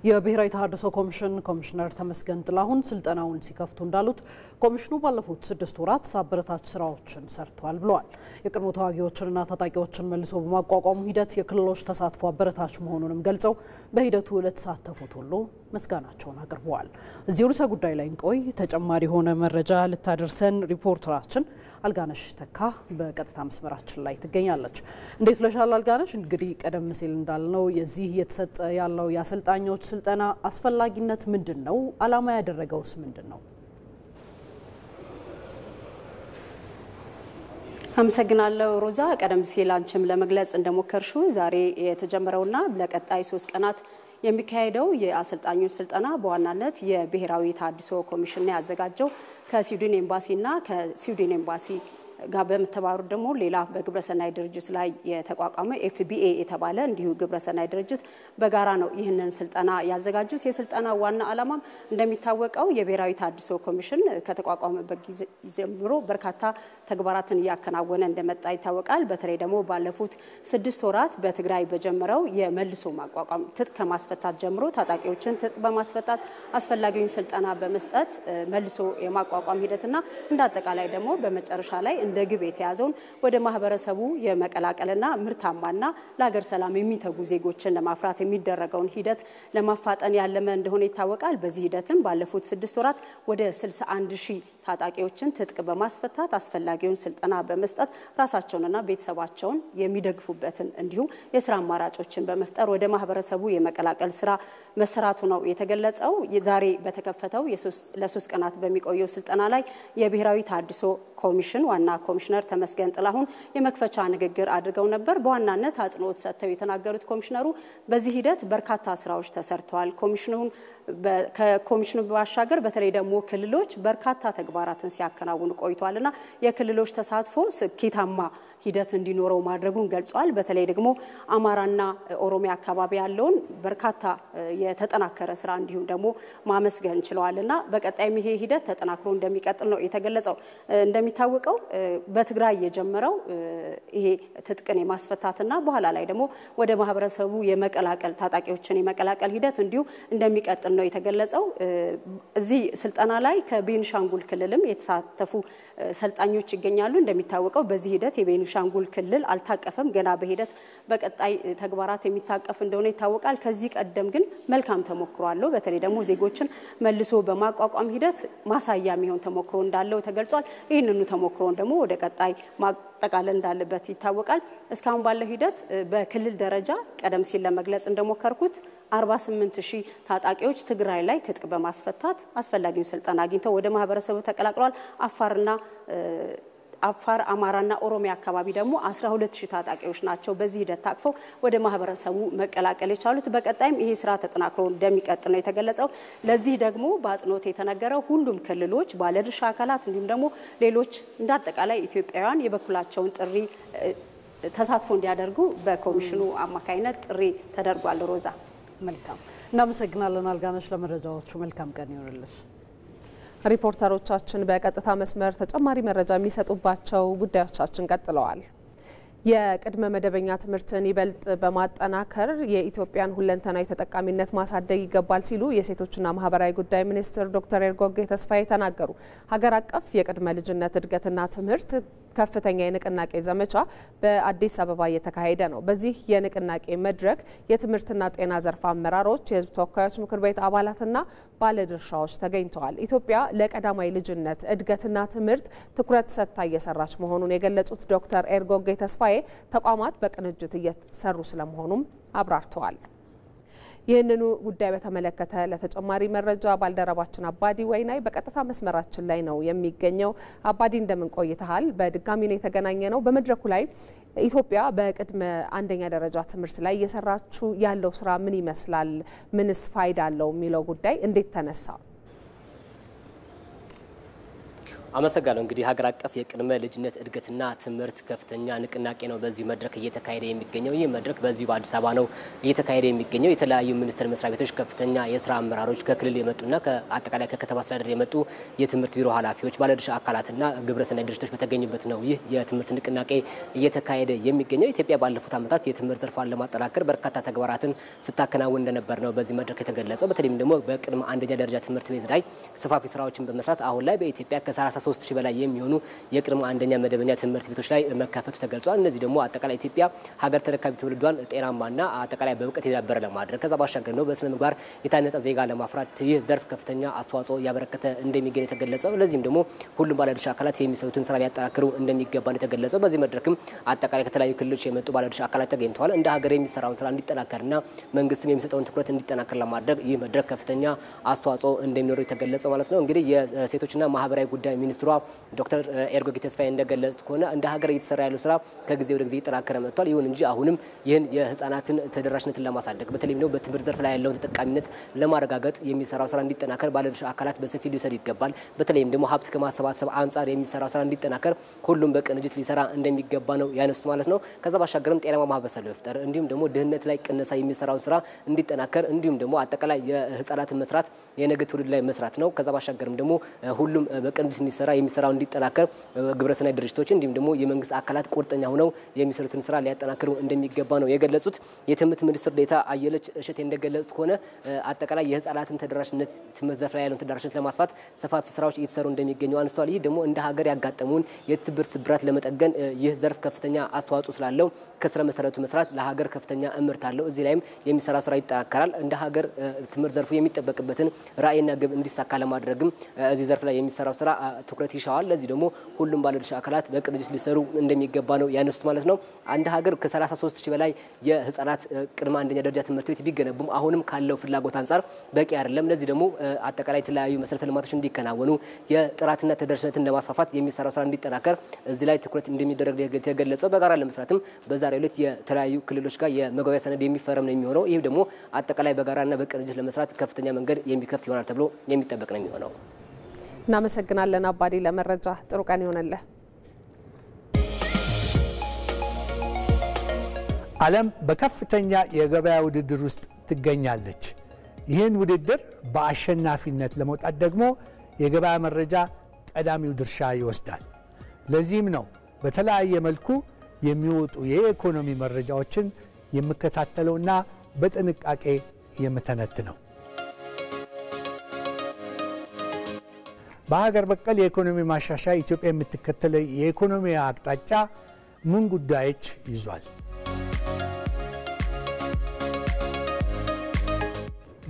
የብሔራዊ ተሃድሶ ኮሚሽን ኮሚሽነር ተመስገን ጥላሁን ስልጠናውን ሲከፍቱ እንዳሉት ኮሚሽኑ ባለፉት 6 ወራት አበረታች ስራዎችን ሰርቷል ብለዋል። የቀድሞ ተዋጊዎችንና ታጣቂዎችን መልሶ በማቋቋሙ ሂደት የክልሎች ተሳትፎ አበረታች መሆኑንም ገልጸው በሂደቱ ለተሳተፉት ሁሉ ምስጋናቸውን አቅርበዋል። እዚህ ርዕሰ ጉዳይ ላይ እንቆይ። ተጨማሪ የሆነ መረጃ ልታደርሰን ሪፖርተራችን አልጋነሽ ተካ በቀጥታ መስመራችን ላይ ትገኛለች። እንዴት ለሻል አልጋነሽ? እንግዲህ ቀደም ሲል እንዳልነው የዚህ የተሰጠ ያለው የአሰልጣኞች ስልጠና አስፈላጊነት ምንድነው? ዓላማ ያደረገውስ ምንድነው? አመሰግናለሁ ሮዛ። ቀደም ሲል አንቺም ለመግለጽ እንደሞከርሽው ዛሬ የተጀመረውና ለቀጣይ 3 ቀናት የሚካሄደው የአሰልጣኞች ስልጠና በዋናነት የብሔራዊ ተሃድሶ ኮሚሽን ያዘጋጀው ከስዊድን ኤምባሲና ከስዊድን ኤምባሲ ጋር በመተባበር ደግሞ ሌላ በግብረሰናይ ድርጅት ላይ የተቋቋመ ኤፍቢኤ የተባለ እንዲሁ ግብረሰናይ ድርጅት በጋራ ነው ይህንን ስልጠና ያዘጋጁት። የስልጠና ዋና ዓላማ እንደሚታወቀው የብሔራዊ ተሃድሶ ኮሚሽን ከተቋቋመበት ጊዜ ጀምሮ በርካታ ተግባራትን እያከናወነ እንደመጣ ይታወቃል። በተለይ ደግሞ ባለፉት 6 ወራት በትግራይ በጀመረው የመልሶ ማቋቋም ትጥቅ ከማስፈታት ጀምሮ ታጣቂዎችን ትጥቅ በማስፈታት አስፈላጊውን ስልጠና በመስጠት መልሶ የማቋቋም ሂደትና እንደ አጠቃላይ ደግሞ በመጨረሻ ላይ እንደ ግብ የተያዘውን ወደ ማህበረሰቡ የመቀላቀልና ምርታማና ለሀገር ሰላም የሚተጉ ዜጎችን ለማፍራት የሚደረገውን ሂደት ለማፋጠን ያለመ እንደሆነ ይታወቃል። በዚህ ሂደትም ባለፉት 6 ወራት ወደ 61000 ታጣቂዎችን ትጥቅ በማስፈታት አስፈላጊውን ስልጠና በመስጠት ራሳቸውንና ቤተሰባቸውን የሚደግፉበትን እንዲሁም የስራ አማራጮችን በመፍጠር ወደ ማህበረሰቡ የመቀላቀል ስራ መሰራቱ ነው የተገለጸው። ዛሬ በተከፈተው ለ3 ቀናት በሚቆየው ስልጠና ላይ የብሔራዊ ተሃድሶ ኮሚሽን ዋና ኮሚሽነር ተመስገን ጥላሁን የመክፈቻ ንግግር አድርገው ነበር። በዋናነት አጽንኦት ሰጥተው የተናገሩት ኮሚሽነሩ በዚህ ሂደት በርካታ ስራዎች ተሰርተዋል። ከኮሚሽኑ ባሻገር በተለይ ደግሞ ክልሎች በርካታ ተግባራትን ሲያከናውኑ ቆይተዋልና የክልሎች ተሳትፎ ስኬታማ ሂደት እንዲኖረው ማድረጉን ገልጿል። በተለይ ደግሞ አማራና ኦሮሚያ አካባቢ ያለውን በርካታ የተጠናከረ ስራ እንዲሁም ደግሞ ማመስገን ችለዋልና በቀጣይም ይሄ ሂደት ተጠናክሮ እንደሚቀጥል ነው የተገለጸው። እንደሚታወቀው በትግራይ የጀመረው ይሄ ትጥቅን የማስፈታትና በኋላ ላይ ደግሞ ወደ ማህበረሰቡ የመቀላቀል ታጣቂዎችን የመቀላቀል ሂደት እንዲሁ እንደሚቀጥል ነው የተገለጸው። እዚህ ስልጠና ላይ ከቤኒሻንጉል ክልልም የተሳተፉ ሰልጣኞች ይገኛሉ። እንደሚታወቀው በዚህ ሂደት የቤኒሻንጉል ክልል አልታቀፈም፣ ገና በሂደት በቀጣይ ተግባራት የሚታቀፍ እንደሆነ ይታወቃል። ከዚህ ቀደም ግን መልካም ተሞክሮ አለው። በተለይ ደግሞ ዜጎችን መልሶ በማቋቋም ሂደት ማሳያ የሚሆን ተሞክሮ እንዳለው ተገልጿል። ይህንኑ ተሞክሮን ደግሞ ወደ ቀጣይ ማጠቃለል እንዳለበት ይታወቃል። እስካሁን ባለው ሂደት በክልል ደረጃ ቀደም ሲል ለመግለጽ እንደሞከርኩት 48000 ታጣቂዎች ትግራይ ላይ ትጥቅ በማስፈታት አስፈላጊውን ስልጠና አግኝተው ወደ ማህበረሰቡ ተቀላቅለዋል። አፋር፣ አማራና ኦሮሚያ አካባቢ ደግሞ 12000 ታጣቂዎች ናቸው በዚህ ሂደት ታቅፈው ወደ ማህበረሰቡ መቀላቀል የቻሉት። በቀጣይም ይሄ ስራ ተጠናክሮ እንደሚቀጥል ነው የተገለጸው። ለዚህ ደግሞ በአጽንኦት የተነገረው ሁሉም ክልሎች ባለድርሻ አካላት እንዲሁም ደግሞ ሌሎች እንዳጠቃላይ ኢትዮጵያውያን የበኩላቸውን ጥሪ ተሳትፎ እንዲያደርጉ በኮሚሽኑ አማካይነት ጥሪ ተደርጓል። ሮዛ መልካም እናመሰግናለን። አልጋነሽ ለመረጃዎቹ መልካም ቀን ይሁንልሽ። ሪፖርተሮቻችን በቀጥታ መስመር ተጨማሪ መረጃ የሚሰጡባቸው ጉዳዮቻችን ቀጥለዋል። የቅድመ መደበኛ ትምህርትን ይበልጥ በማጠናከር የኢትዮጵያን ሁለንተናዊ ተጠቃሚነት ማሳደግ ይገባል ሲሉ የሴቶችና ማህበራዊ ጉዳይ ሚኒስትር ዶክተር ኤርጎጌ ተስፋዬ ተናገሩ። ሀገር አቀፍ የቅድመ ልጅነት እድገትና ትምህርት ከፍተኛ የንቅናቄ ዘመቻ በአዲስ አበባ እየተካሄደ ነው። በዚህ የንቅናቄ መድረክ የትምህርትና ጤና ዘርፍ አመራሮች፣ የህዝብ ተወካዮች ምክር ቤት አባላትና ባለድርሻዎች ተገኝተዋል። ኢትዮጵያ ለቀዳማዊ ልጅነት እድገትና ትምህርት ትኩረት ሰጥታ እየሰራች መሆኑን የገለጹት ዶክተር ኤርጎጌ ተስፋዬ ተቋማት በቅንጅት እየሰሩ ስለመሆኑም አብራርተዋል። ይህንኑ ጉዳይ በተመለከተ ለተጨማሪ መረጃ ባልደረባችን አባዲ ወይናይ በቀጥታ መስመራችን ላይ ነው የሚገኘው። አባዲ እንደምን ቆይተሃል? በድጋሚ ነው የተገናኘ ነው። በመድረኩ ላይ ኢትዮጵያ በቅድመ አንደኛ ደረጃ ትምህርት ላይ እየሰራችው ያለው ስራ ምን ይመስላል? ምንስ ፋይዳ አለው የሚለው ጉዳይ እንዴት ተነሳ? አመሰግናለሁ። እንግዲህ ሀገር አቀፍ የቅድመ ልጅነት እድገትና ትምህርት ከፍተኛ ንቅናቄ ነው በዚህ መድረክ እየተካሄደ የሚገኘው። ይህ መድረክ በዚህ በአዲስ አበባ ነው እየተካሄደ የሚገኘው። የተለያዩ ሚኒስቴር መስሪያ ቤቶች ከፍተኛ የስራ አመራሮች ከክልል የመጡና ከአጠቃላይ ከከተማ አስተዳደር የመጡ የትምህርት ቢሮ ኃላፊዎች፣ ባለድርሻ አካላትና ግብረሰናይ ድርጅቶች በተገኙበት ነው ይህ የትምህርት ንቅናቄ እየተካሄደ የሚገኘው። ኢትዮጵያ ባለፉት ዓመታት የትምህርት ዘርፏን ለማጠናከር በርካታ ተግባራትን ስታከናውን እንደነበር ነው በዚህ መድረክ የተገለጸው። በተለይም ደግሞ በቅድመ አንደኛ ደረጃ ትምህርት ቤት ላይ ሰፋፊ ስራዎችን በመስራት አሁን ላይ በኢትዮጵያ ከ33000 በላይ የሚሆኑ የቅድመ አንደኛ መደበኛ ትምህርት ቤቶች ላይ መካፈቱ ተገልጿል። እነዚህ ደግሞ አጠቃላይ ኢትዮጵያ ሀገር ተረካቢ ትውልዷን ጤናማና አጠቃላይ በእውቀት የዳበረ ለማድረግ ከዛ ባሻገር ነው በስነ ምግባር የታነጸ ዜጋ ለማፍራት ይህ ዘርፍ ከፍተኛ አስተዋጽኦ ያበረከተ እንደሚገኝ የተገለጸው። ለዚህም ደግሞ ሁሉም ባለድርሻ አካላት የሚሰሩትን ስራ ሊያጠናክሩ እንደሚገባ ነው የተገለጸው። በዚህ መድረክም አጠቃላይ ከተለያዩ ክልሎች የመጡ ባለድርሻ አካላት ተገኝተዋል። እንደ ሀገር የሚሰራውን ስራ እንዲጠናከርና መንግስትም የሚሰጠውን ትኩረት እንዲጠናከር ለማድረግ ይህ መድረክ ከፍተኛ አስተዋጽኦ እንደሚኖረው የተገለጸው ማለት ነው። እንግዲህ የሴቶችና ማህበራዊ ጉዳይ ሚኒስትሯ ዶክተር ኤርጎጌ ተስፋዬ እንደገለጹት ከሆነ እንደ ሀገር እየተሰራ ያለው ስራ ከጊዜ ወደ ጊዜ እየተጠናከረ መጥቷል። ይሁን እንጂ አሁንም ይህን የህፃናትን ተደራሽነትን ለማሳደግ በተለይም ደግሞ በትምህርት ዘርፍ ላይ ያለውን ተጠቃሚነት ለማረጋገጥ የሚሰራው ስራ እንዲጠናከር ባለድርሻ አካላት በሰፊ ሊሰሩ ይገባል። በተለይም ደግሞ ሀብት ከማሰባሰብ አንጻር የሚሰራው ስራ እንዲጠናከር ሁሉም በቅንጅት ሊሰራ እንደሚገባ ነው ያነሱት ማለት ነው። ከዛ ባሻገርም ጤናማ ማህበረሰብ ለመፍጠር እንዲሁም ደግሞ ድህነት ላይ ቅነሳ የሚሰራው ስራ እንዲጠናከር እንዲሁም ደግሞ አጠቃላይ የህፃናትን መስራት የነገ ትውልድ ላይ መስራት ነው። ከዛ ባሻገርም ደግሞ ሁሉም በቅንጅት እንዲሰራ የሚሰራው እንዲጠናከር ግብረሰናይ ድርጅቶች እንዲሁም ደግሞ የመንግስት አካላት ቁርጠኛ ሆነው የሚሰሩትን ስራ ሊያጠናክሩ እንደሚገባ ነው የገለጹት። የትምህርት ሚኒስትር ዴኤታ አየለች እሸቴ እንደገለጹት ከሆነ አጠቃላይ የህፃናትን ተደራሽነት ትምህርት ዘርፍ ላይ ያለውን ተደራሽነት ለማስፋት ሰፋፊ ስራዎች እየተሰሩ እንደሚገኙ አንስተዋል። ይህ ደግሞ እንደ ሀገር ያጋጠሙን የትብብር ስብራት ለመጠገን ይህ ዘርፍ ከፍተኛ አስተዋጽኦ ስላለው ከስረ መሰረቱ መስራት ለሀገር ከፍተኛ እምርት አለው። እዚህ ላይም የሚሰራ ስራ ይጠናከራል። እንደ ሀገር ትምህርት ዘርፉ የሚጠበቅበትን ራዕይና ግብ እንዲሳካ ለማድረግም እዚህ ዘርፍ ላይ የሚሰራው ስራ ትኩረት ይሻዋል። ለዚህ ደግሞ ሁሉም ባለድርሻ አካላት በቅንጅት ሊሰሩ እንደሚገባ ነው ያነሱት ማለት ነው። አንድ ሀገር ከ33000 በላይ የህፃናት ቅድመ አንደኛ ደረጃ ትምህርት ቤት ቢገነቡም አሁንም ካለው ፍላጎት አንጻር በቂ አይደለም። ለዚህ ደግሞ አጠቃላይ የተለያዩ መሰረተ ልማቶች እንዲከናወኑ የጥራትና ተደራሽነትን ለማስፋፋት የሚሰራው ስራ እንዲጠናከር እዚህ ላይ ትኩረት እንደሚደረግ የተገለጸው በጋራ ለመስራትም በዛሬው ዕለት የተለያዩ ክልሎች ጋር የመግባቢያ ሰነድ የሚፈረም ነው የሚሆነው። ይህ ደግሞ አጠቃላይ በጋራና በቅንጅት ለመስራት ከፍተኛ መንገድ የሚከፍት ይሆናል ተብሎ የሚጠበቅ ነው የሚሆነው። እናመሰግናለን አባዲ ለመረጃ ጥሩ ቀን ይሆነልህ። ዓለም በከፍተኛ የገበያ ውድድር ውስጥ ትገኛለች። ይህን ውድድር በአሸናፊነት ለመውጣት ደግሞ የገበያ መረጃ ቀዳሚው ድርሻ ይወስዳል። ለዚህም ነው በተለያየ መልኩ የሚወጡ የኢኮኖሚ መረጃዎችን የምከታተለውና በጥንቃቄ የምተነትነው። በሀገር በቀል የኢኮኖሚ ማሻሻያ ኢትዮጵያ የምትከተለው የኢኮኖሚ አቅጣጫ ምን ጉዳዮች ይዟል?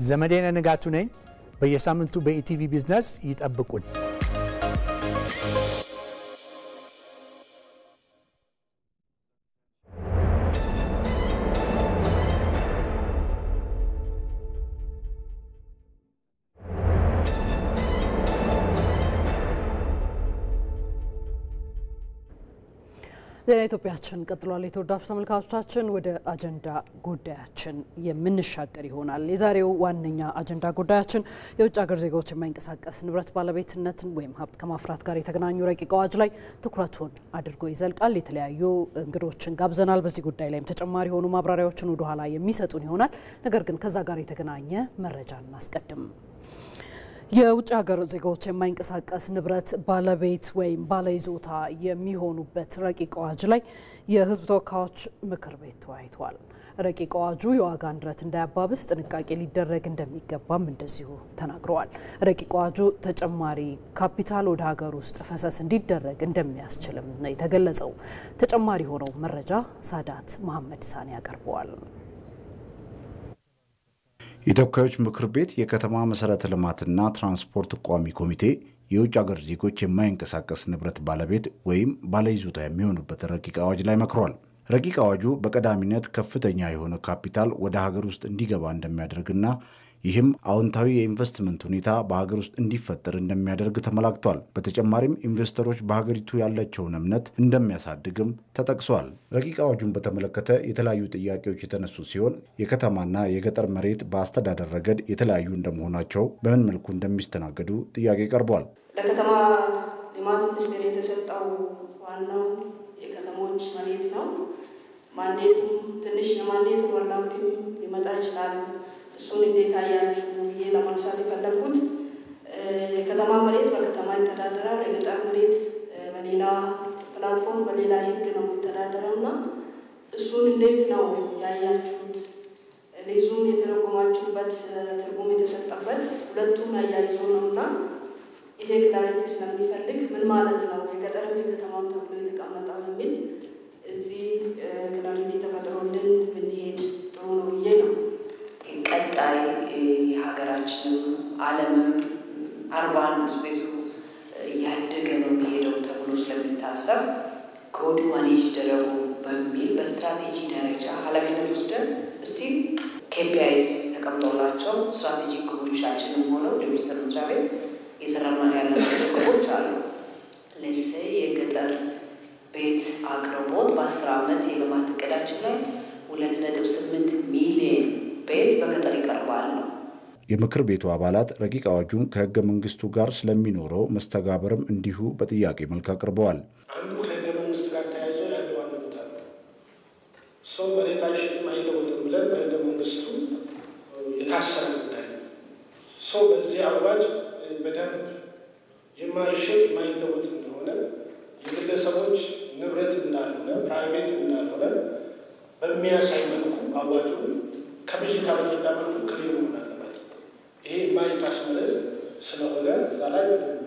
ዘመዴነ ንጋቱ ነኝ። በየሳምንቱ በኢቲቪ ቢዝነስ ይጠብቁን። ዜና ኢትዮጵያችን ቀጥሏል። የተወዳጁ ተመልካቾቻችን ወደ አጀንዳ ጉዳያችን የምንሻገር ይሆናል። የዛሬው ዋነኛ አጀንዳ ጉዳያችን የውጭ ሀገር ዜጎች የማይንቀሳቀስ ንብረት ባለቤትነትን ወይም ሀብት ከማፍራት ጋር የተገናኙ ረቂቅ አዋጅ ላይ ትኩረቱን አድርጎ ይዘልቃል። የተለያዩ እንግዶችን ጋብዘናል። በዚህ ጉዳይ ላይም ተጨማሪ የሆኑ ማብራሪያዎችን ወደ ኋላ የሚሰጡን ይሆናል። ነገር ግን ከዛ ጋር የተገናኘ መረጃ እናስቀድም። የውጭ ሀገር ዜጎች የማይንቀሳቀስ ንብረት ባለቤት ወይም ባለይዞታ የሚሆኑበት ረቂቅ አዋጅ ላይ የሕዝብ ተወካዮች ምክር ቤት ተወያይቷል። ረቂቅ አዋጁ የዋጋ ንረት እንዳያባብስ ጥንቃቄ ሊደረግ እንደሚገባም እንደዚሁ ተናግረዋል። ረቂቅ አዋጁ ተጨማሪ ካፒታል ወደ ሀገር ውስጥ ፈሰስ እንዲደረግ እንደሚያስችልም ነው የተገለጸው። ተጨማሪ ሆነው መረጃ ሳዳት መሐመድ ሳኒ ያቀርበዋል። የተወካዮች ምክር ቤት የከተማ መሰረተ ልማትና ትራንስፖርት ቋሚ ኮሚቴ የውጭ ሀገር ዜጎች የማይንቀሳቀስ ንብረት ባለቤት ወይም ባለይዞታ የሚሆኑበት ረቂቅ አዋጅ ላይ መክሯል። ረቂቅ አዋጁ በቀዳሚነት ከፍተኛ የሆነ ካፒታል ወደ ሀገር ውስጥ እንዲገባ እንደሚያደርግና ይህም አዎንታዊ የኢንቨስትመንት ሁኔታ በሀገር ውስጥ እንዲፈጠር እንደሚያደርግ ተመላክቷል። በተጨማሪም ኢንቨስተሮች በሀገሪቱ ያላቸውን እምነት እንደሚያሳድግም ተጠቅሷል። ረቂቅ አዋጁን በተመለከተ የተለያዩ ጥያቄዎች የተነሱ ሲሆን የከተማና የገጠር መሬት በአስተዳደር ረገድ የተለያዩ እንደመሆናቸው በምን መልኩ እንደሚስተናገዱ ጥያቄ ቀርቧል። ለከተማ ልማት ሚኒስቴር የተሰጠው ዋናው የከተሞች መሬት ነው። ማንዴቱ ትንሽ የማንዴቱ ወላምፒ ሊመጣ ይችላል። እሱን እንዴት አያችሁ ብዬ ለማንሳት የፈለኩት የከተማ መሬት በከተማ ይተዳደራል። የገጠር መሬት በሌላ ፕላትፎርም በሌላ ሕግ ነው የሚተዳደረውና እሱን እንዴት ነው ያያችሁት? ሊዙን የተረጎማችሁበት ትርጉም የተሰጠበት ሁለቱን አያይዞ ነውና ይሄ ክላሪቲ ስለሚፈልግ ምን ማለት ነው የገጠር የከተማም ተብሎ የተቀመጠው የሚል እዚህ ክላሪቲ ተፈጥሮልን ብንሄድ ጥሩ ነው ብዬ ነው። ቀጣይ የሀገራችንም ዓለምም አርባን ስፔሱ እያደገ ነው የሚሄደው ተብሎ ስለሚታሰብ ከወዲሁ ማኔጅ ይደረጉ በሚል በስትራቴጂ ደረጃ ኃላፊነት ወስደን እስቲ ኬፒአይስ ተቀምጦላቸው ስትራቴጂክ ግቦቻችንም ሆነው ለሚኒስቴር መስሪያ ቤት የሰራና ያላቸው ግቦች አሉ። ለምሳሌ የገጠር ቤት አቅርቦት በ10 ዓመት የልማት እቅዳችን ላይ 2.8 ሚሊዮን ቤት በገጠር ይቀርባል ነው። የምክር ቤቱ አባላት ረቂቅ አዋጁን ከህገ መንግስቱ ጋር ስለሚኖረው መስተጋበርም እንዲሁ በጥያቄ መልክ አቅርበዋል። አንዱ ከህገ መንግስት ጋር ተያይዞ ያለው አንዱታ ሰው መሬት አይሸጥም አይለወጥም ብለን በህገ መንግስቱ የታሰረ ጉዳይ ሰው በዚህ አዋጅ በደንብ የማይሸጥ የማይለወጥ እንደሆነ የግለሰቦች ንብረት እንዳልሆነ ፕራይቬት እንዳልሆነ በሚያሳይ መልኩ አዋጁ ከብዥታ በጸዳ መልኩ ክሊር መሆን አለበት። ይሄ የማይጣስ መርህ ስለሆነ እዛ ላይ በደንብ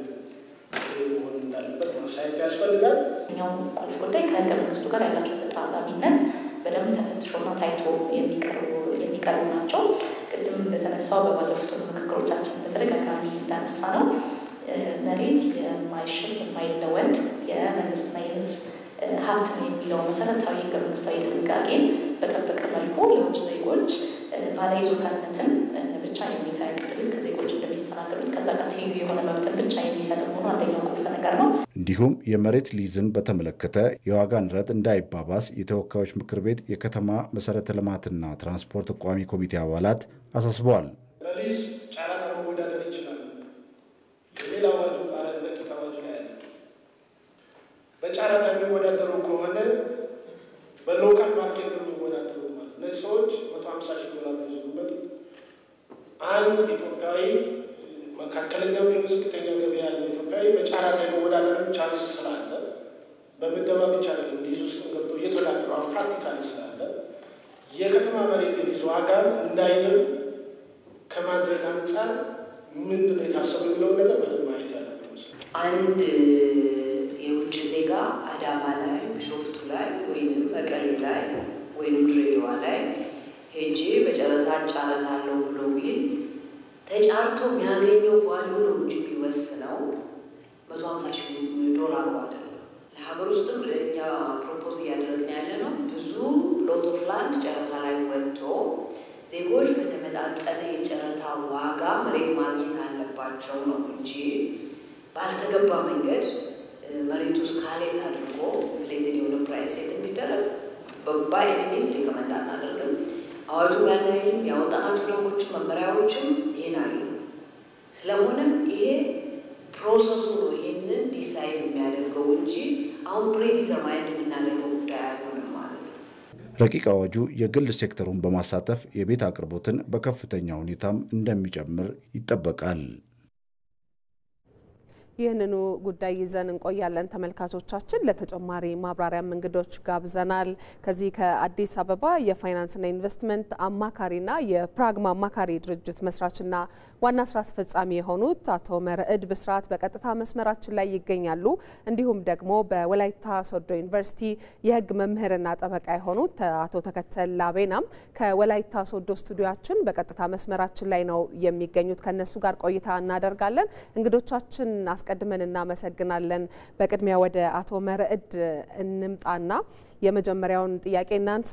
ክሊር መሆን እንዳለበት ማሳየት ያስፈልጋል። እኛው ቁልፍ ጉዳይ ከህገ መንግስቱ ጋር ያላቸው ተጣጣሚነት በደንብ ተፈትሾና ታይቶ የሚቀርቡ ናቸው። ቅድም እንደተነሳው በባለፉት ምክክሮቻችን በተደጋጋሚ እንዳነሳ ነው መሬት የማይሸጥ የማይለወጥ የመንግስትና የህዝብ ሀብት ነው የሚለው መሰረታዊ ህገ መንግስታዊ ድንጋጌን በጠበቀ መልኩ ለውጭ ዜጎች ባለይዞታነትን ብቻ የሚፈቅድ ልክ ዜጎች እንደሚስተናገዱት ከዛ ጋር ተያዩ የሆነ መብትን ብቻ የሚሰጥ መሆኑ አንደኛው ቁልፍ ነገር ነው። እንዲሁም የመሬት ሊዝን በተመለከተ የዋጋ ንረት እንዳይባባስ የተወካዮች ምክር ቤት የከተማ መሰረተ ልማትና ትራንስፖርት ቋሚ ኮሚቴ አባላት አሳስበዋል። በሊዝ ጨረታ መወዳደር ይችላል የሚል አዋጁ ረቂቅ አዋጁ ላይ ያለ በጨረታ የሚወዳደሩ ከሆነ በሎካል ማርኬት ነው የሚወዳደሩት ማለት እነዚህ ሰዎች $150,000 ነው የሚመጡት። አንድ ኢትዮጵያዊ መካከለኛው ዝቅተኛ ገቢ ያለው ኢትዮጵያዊ በጨረታ የመወዳደር ቻንስ ስላለ በምደባ ብቻ አይደለም ሊዝ ውስጥ ገብቶ እየተወዳደሩ ፕራክቲካሊ ስላለ የከተማ መሬት ሊዝ ዋጋ እንዳይንር ከማድረግ አንጻር ምንድን ነው የታሰበው የሚለውን ነገር በደንብ ማየት ያለብን ይመስላል። አንድ የውጭ ዜጋ አዳማ ላይ ቢሾፍቱ ላይ ወይም መቀሌ ላይ ወይም ድሬዳዋ ላይ ሄጄ በጨረታ ጫረታለሁ ብሎ ቢል ተጫርቶ የሚያገኘው ቫልዩ ነው እንጂ የሚወስነው $150,000 አይደለም። ለሀገር ውስጥም ለእኛ ፕሮፖዝ እያደረግን ያለ ነው ብዙ ሎት ኦፍ ላንድ ጨረታ ላይ ወጥቶ ዜጎች በተመጣጠነ የጨረታ ዋጋ መሬት ማግኘት አለባቸው ነው እንጂ ባልተገባ መንገድ መሬት ውስጥ ካሌት አድርጎ ፍሌክትድ የሆነ ፕራይስ ሴት እንዲደረግ በባይ ኤኒሜስ ሪኮመንድ አናደርግም። አዋጁ ያለይም ያወጣናቸው ደንቦችም መመሪያዎችም ይሄን አሉ። ስለሆነም ይሄ ፕሮሰሱ ነው ይሄንን ዲሳይድ የሚያደርገው እንጂ አሁን ፕሬዲተርማይንድ የምናደርገው ጉዳይ አይሆንም ማለት ነው። ረቂቅ አዋጁ የግል ሴክተሩን በማሳተፍ የቤት አቅርቦትን በከፍተኛ ሁኔታም እንደሚጨምር ይጠበቃል። ይህንኑ ጉዳይ ይዘን እንቆያለን። ተመልካቾቻችን ለተጨማሪ ማብራሪያም እንግዶች ጋብዘናል። ከዚህ ከአዲስ አበባ የፋይናንስና ኢንቨስትመንት አማካሪና የፕራግማ አማካሪ ድርጅት መስራችና ዋና ስራ አስፈጻሚ የሆኑት አቶ መርዕድ ብስራት በቀጥታ መስመራችን ላይ ይገኛሉ። እንዲሁም ደግሞ በወላይታ ሶዶ ዩኒቨርሲቲ የህግ መምህርና ጠበቃ የሆኑት አቶ ተከተል ላቤናም ከወላይታ ሶዶ ስቱዲዮአችን በቀጥታ መስመራችን ላይ ነው የሚገኙት። ከነሱ ጋር ቆይታ እናደርጋለን። እንግዶቻችን አስቀድመን እናመሰግናለን። በቅድሚያ ወደ አቶ መርዕድ እንምጣና የመጀመሪያውን ጥያቄ እናንሳ።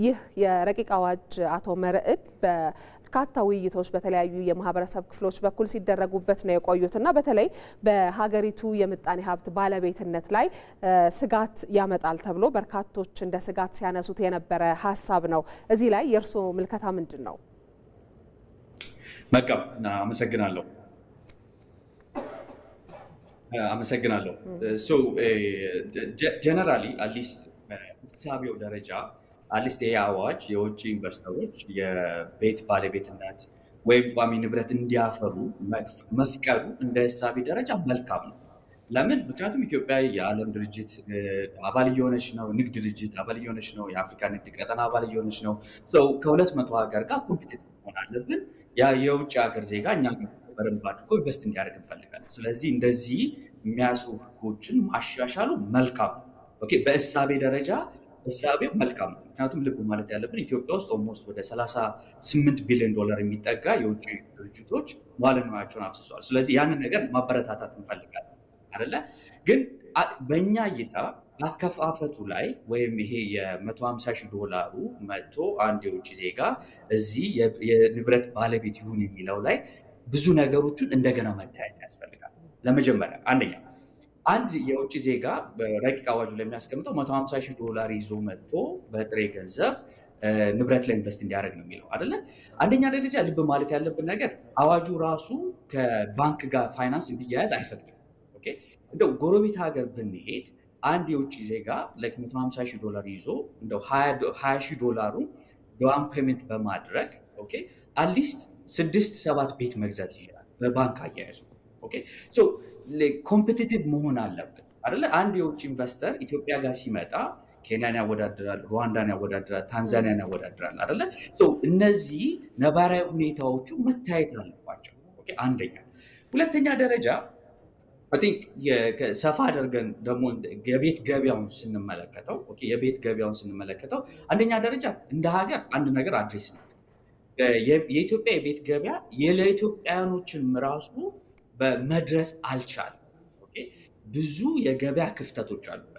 ይህ የረቂቅ አዋጅ አቶ መርዕድ በርካታ ውይይቶች በተለያዩ የማህበረሰብ ክፍሎች በኩል ሲደረጉበት ነው የቆዩትና በተለይ በሀገሪቱ የምጣኔ ሀብት ባለቤትነት ላይ ስጋት ያመጣል ተብሎ በርካቶች እንደ ስጋት ሲያነሱት የነበረ ሀሳብ ነው። እዚህ ላይ የእርስዎ ምልከታ ምንድን ነው? መልካም፣ አመሰግናለሁ። ጀነራሊ አትሊስት በእሳቤው ደረጃ አትሊስት ይህ አዋጅ የውጭ ኢንቨስተሮች የቤት ባለቤትነት ወይም ቋሚ ንብረት እንዲያፈሩ መፍቀዱ እንደ እሳቤ ደረጃ መልካም ነው። ለምን? ምክንያቱም ኢትዮጵያ የዓለም ድርጅት አባል እየሆነች ነው፣ ንግድ ድርጅት አባል እየሆነች ነው፣ የአፍሪካ ንግድ ቀጠና አባል እየሆነች ነው። ከ200 ሀገር ጋር ኮምፒቲቲቭ መሆን አለብን። ያ የውጭ ሀገር ዜጋ እኛ በደንብ አድርጎ ኢንቨስት እንዲያደርግ እንፈልጋለን። ስለዚህ እንደዚህ የሚያስሩ ህጎችን ማሻሻሉ መልካም ነው። ኦኬ፣ በእሳቤ ደረጃ እሳቤው መልካም ነው። ምክንያቱም ልብ ማለት ያለብን ኢትዮጵያ ውስጥ ኦልሞስት ወደ $38 ቢሊዮን የሚጠጋ የውጭ ድርጅቶች መዋዕለ ንዋያቸውን አፍስሰዋል። ስለዚህ ያንን ነገር ማበረታታት እንፈልጋለን አይደለ? ግን በእኛ እይታ አከፋፈቱ ላይ ወይም ይሄ $150,000 መጥቶ አንድ የውጭ ዜጋ እዚህ የንብረት ባለቤት ይሁን የሚለው ላይ ብዙ ነገሮችን እንደገና መታየት ያስፈልጋል። ለመጀመሪያ አንደኛ አንድ የውጭ ዜጋ በረቂቅ አዋጁ ላይ የሚያስቀምጠው $150,000 ይዞ መጥቶ በጥሬ ገንዘብ ንብረት ላይ ኢንቨስት እንዲያደርግ ነው የሚለው አይደለ? አንደኛ ደረጃ ልብ ማለት ያለብን ነገር አዋጁ ራሱ ከባንክ ጋር ፋይናንስ እንዲያያዝ አይፈቅድም። ኦኬ፣ እንደው ጎረቤት ሀገር ብንሄድ አንድ የውጭ ዜጋ $150,000 ይዞ እንደው $20,000 ዳውን ፔመንት በማድረግ ኦኬ አትሊስት 6-7 ቤት መግዛት ይችላል በባንክ አያያዙ። ኦኬ ሶ ኮምፒቲቲቭ መሆን አለብን አይደለ? አንድ የውጭ ኢንቨስተር ኢትዮጵያ ጋር ሲመጣ ኬንያን ያወዳድራል፣ ሩዋንዳን ያወዳድራል፣ ታንዛኒያን ያወዳድራል አይደለ? እነዚህ ነባራዊ ሁኔታዎቹ መታየት አለባቸው። አንደኛ። ሁለተኛ ደረጃ አይ ቲንክ ሰፋ አድርገን ደግሞ የቤት ገበያውን ስንመለከተው አንደኛ ደረጃ እንደ ሀገር አንድ ነገር አድሬስ ነው። የኢትዮጵያ የቤት ገበያ ለኢትዮጵያውያኖችን ራሱ በመድረስ አልቻለም። ብዙ የገበያ ክፍተቶች አሉበት።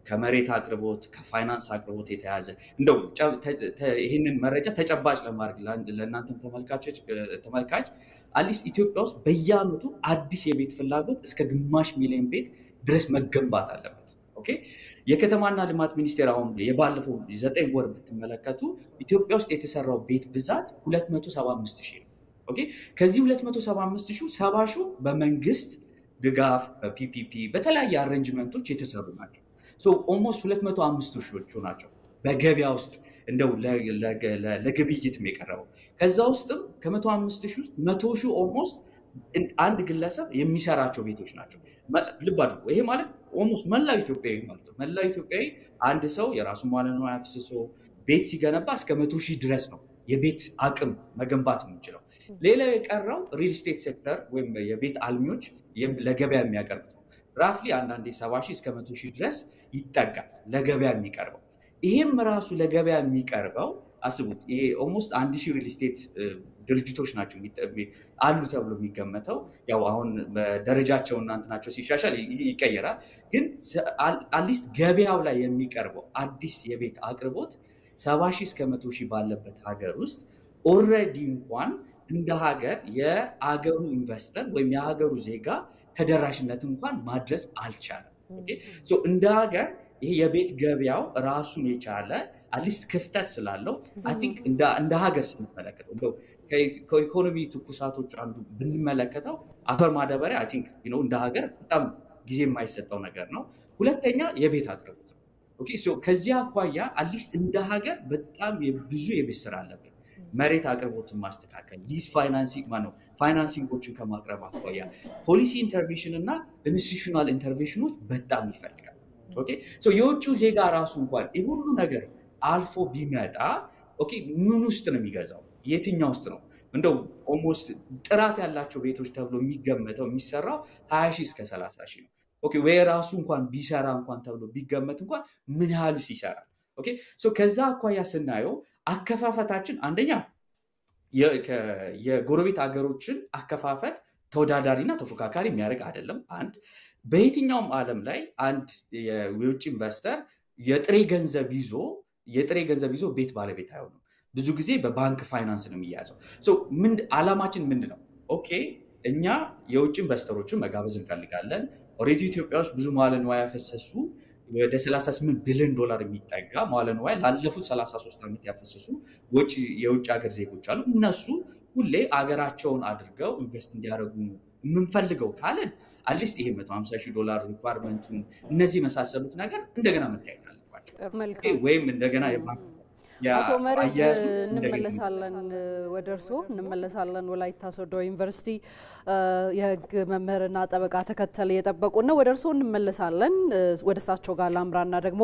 ከመሬት አቅርቦት፣ ከፋይናንስ አቅርቦት የተያዘ እንደው ይህንን መረጃ ተጨባጭ ለማድረግ ለእናንተም ተመልካች አትሊስት ኢትዮጵያ ውስጥ በየዓመቱ አዲስ የቤት ፍላጎት እስከ ግማሽ ሚሊዮን ቤት ድረስ መገንባት አለበት። የከተማና ልማት ሚኒስቴር አሁን የባለፈው 9 ወር ብትመለከቱ ኢትዮጵያ ውስጥ የተሰራው ቤት ብዛት 275,000 ነው። ከዚህ 275,000 70,000 በመንግስት ድጋፍ በፒፒፒ በተለያየ አሬንጅመንቶች የተሰሩ ናቸው። ኦልሞስት 205,000 ናቸው በገበያ ውስጥ እንደው ለግብይት የቀረበው። ከዛ ውስጥም ከ105,000 ውስጥ 100,000 ኦልሞስት አንድ ግለሰብ የሚሰራቸው ቤቶች ናቸው። ልብ አድርጎ ይሄ ማለት ኦልሞስት መላው ኢትዮጵያዊ ማለት ነው። መላው ኢትዮጵያዊ አንድ ሰው የራሱ መዋለ ንዋይ አፍስሶ ቤት ሲገነባ እስከ 100,000 ድረስ ነው የቤት አቅም መገንባት የምንችለው። ሌላው የቀረው ሪል ስቴት ሴክተር ወይም የቤት አልሚዎች ለገበያ የሚያቀርቡት ነው። ራፍሊ አንዳንዴ 70,000 እስከ 100,000 ድረስ ይጠጋል ለገበያ የሚቀርበው። ይሄም ራሱ ለገበያ የሚቀርበው አስቡት፣ ይሄ ኦልሞስት 1,000 ሪል ስቴት ድርጅቶች ናቸው አሉ ተብሎ የሚገመተው። ያው አሁን በደረጃቸው እናንተ ናቸው ሲሻሻል ይቀየራል። ግን አትሊስት ገበያው ላይ የሚቀርበው አዲስ የቤት አቅርቦት 70,000 እስከ 100,000 ባለበት ሀገር ውስጥ ኦልሬዲ እንኳን እንደ ሀገር የአገሩ ኢንቨስተር ወይም የሀገሩ ዜጋ ተደራሽነት እንኳን ማድረስ አልቻለም። እንደ ሀገር ይሄ የቤት ገበያው ራሱን የቻለ አትሊስት ክፍተት ስላለው አይ ቲንክ እንደ ሀገር ስንመለከተው እንደው ከኢኮኖሚ ትኩሳቶች አንዱ ብንመለከተው አፈር ማዳበሪያ አይ ቲንክ እንደ ሀገር በጣም ጊዜ የማይሰጠው ነገር ነው። ሁለተኛ የቤት አቅርቦት ነው። ከዚህ አኳያ አትሊስት እንደ ሀገር በጣም ብዙ የቤት ስራ አለብን። መሬት አቅርቦትን ማስተካከል፣ ሊዝ ፋይናንሲንጎችን ከማቅረብ አኳያ ፖሊሲ ኢንተርቬንሽን እና ኢንስቲቱሽናል ኢንተርቬንሽኖች በጣም ይፈልጋል። የውጭው ዜጋ ራሱ እንኳን ይህ ሁሉ ነገር አልፎ ቢመጣ ምን ውስጥ ነው የሚገዛው? የትኛው ውስጥ ነው? እንደው ኦልሞስት ጥራት ያላቸው ቤቶች ተብሎ የሚገመተው የሚሰራው 20,000 እስከ 30,000 ነው። ወይ ራሱ እንኳን ቢሰራ እንኳን ተብሎ ቢገመት እንኳን ምን ያህሉስ ይሰራል? ከዛ አኳያ ስናየው አከፋፈታችን አንደኛ የጎረቤት ሀገሮችን አከፋፈት ተወዳዳሪና ተፎካካሪ የሚያደርግ አይደለም። አንድ በየትኛውም ዓለም ላይ አንድ የውጭ ኢንቨስተር የጥሬ ገንዘብ ይዞ ቤት ባለቤት አይሆንም። ብዙ ጊዜ በባንክ ፋይናንስ ነው የሚያዘው። ዓላማችን ምንድን ነው? እኛ የውጭ ኢንቨስተሮችን መጋበዝ እንፈልጋለን። ኦልሬዲ ኢትዮጵያ ውስጥ ብዙ መዋለ ንዋይ ያፈሰሱ ወደ 38 ቢሊዮን ዶላር የሚጠጋ መዋለ ንዋይ ላለፉት 33 ዓመት ያፈሰሱ የውጭ ሀገር ዜጎች አሉ። እነሱ ሁሌ አገራቸውን አድርገው ኢንቨስት እንዲያደርጉ የምንፈልገው ካለን አትሊስት ይሄ $150,000 ሪኳርመንቱን እነዚህ መሳሰሉት ነገር እንደገና መታየት አለባቸው። ወይም እንደገና አቶ መርህ እንመለሳለን፣ ወደ እርስዎ እንመለሳለን። ወላይታ ሶዶ ዩኒቨርሲቲ የህግ መምህርና ጠበቃ ተከተል የጠበቁና ወደ እርስዎ እንመለሳለን። ወደ እሳቸው ጋር ላምራና ደግሞ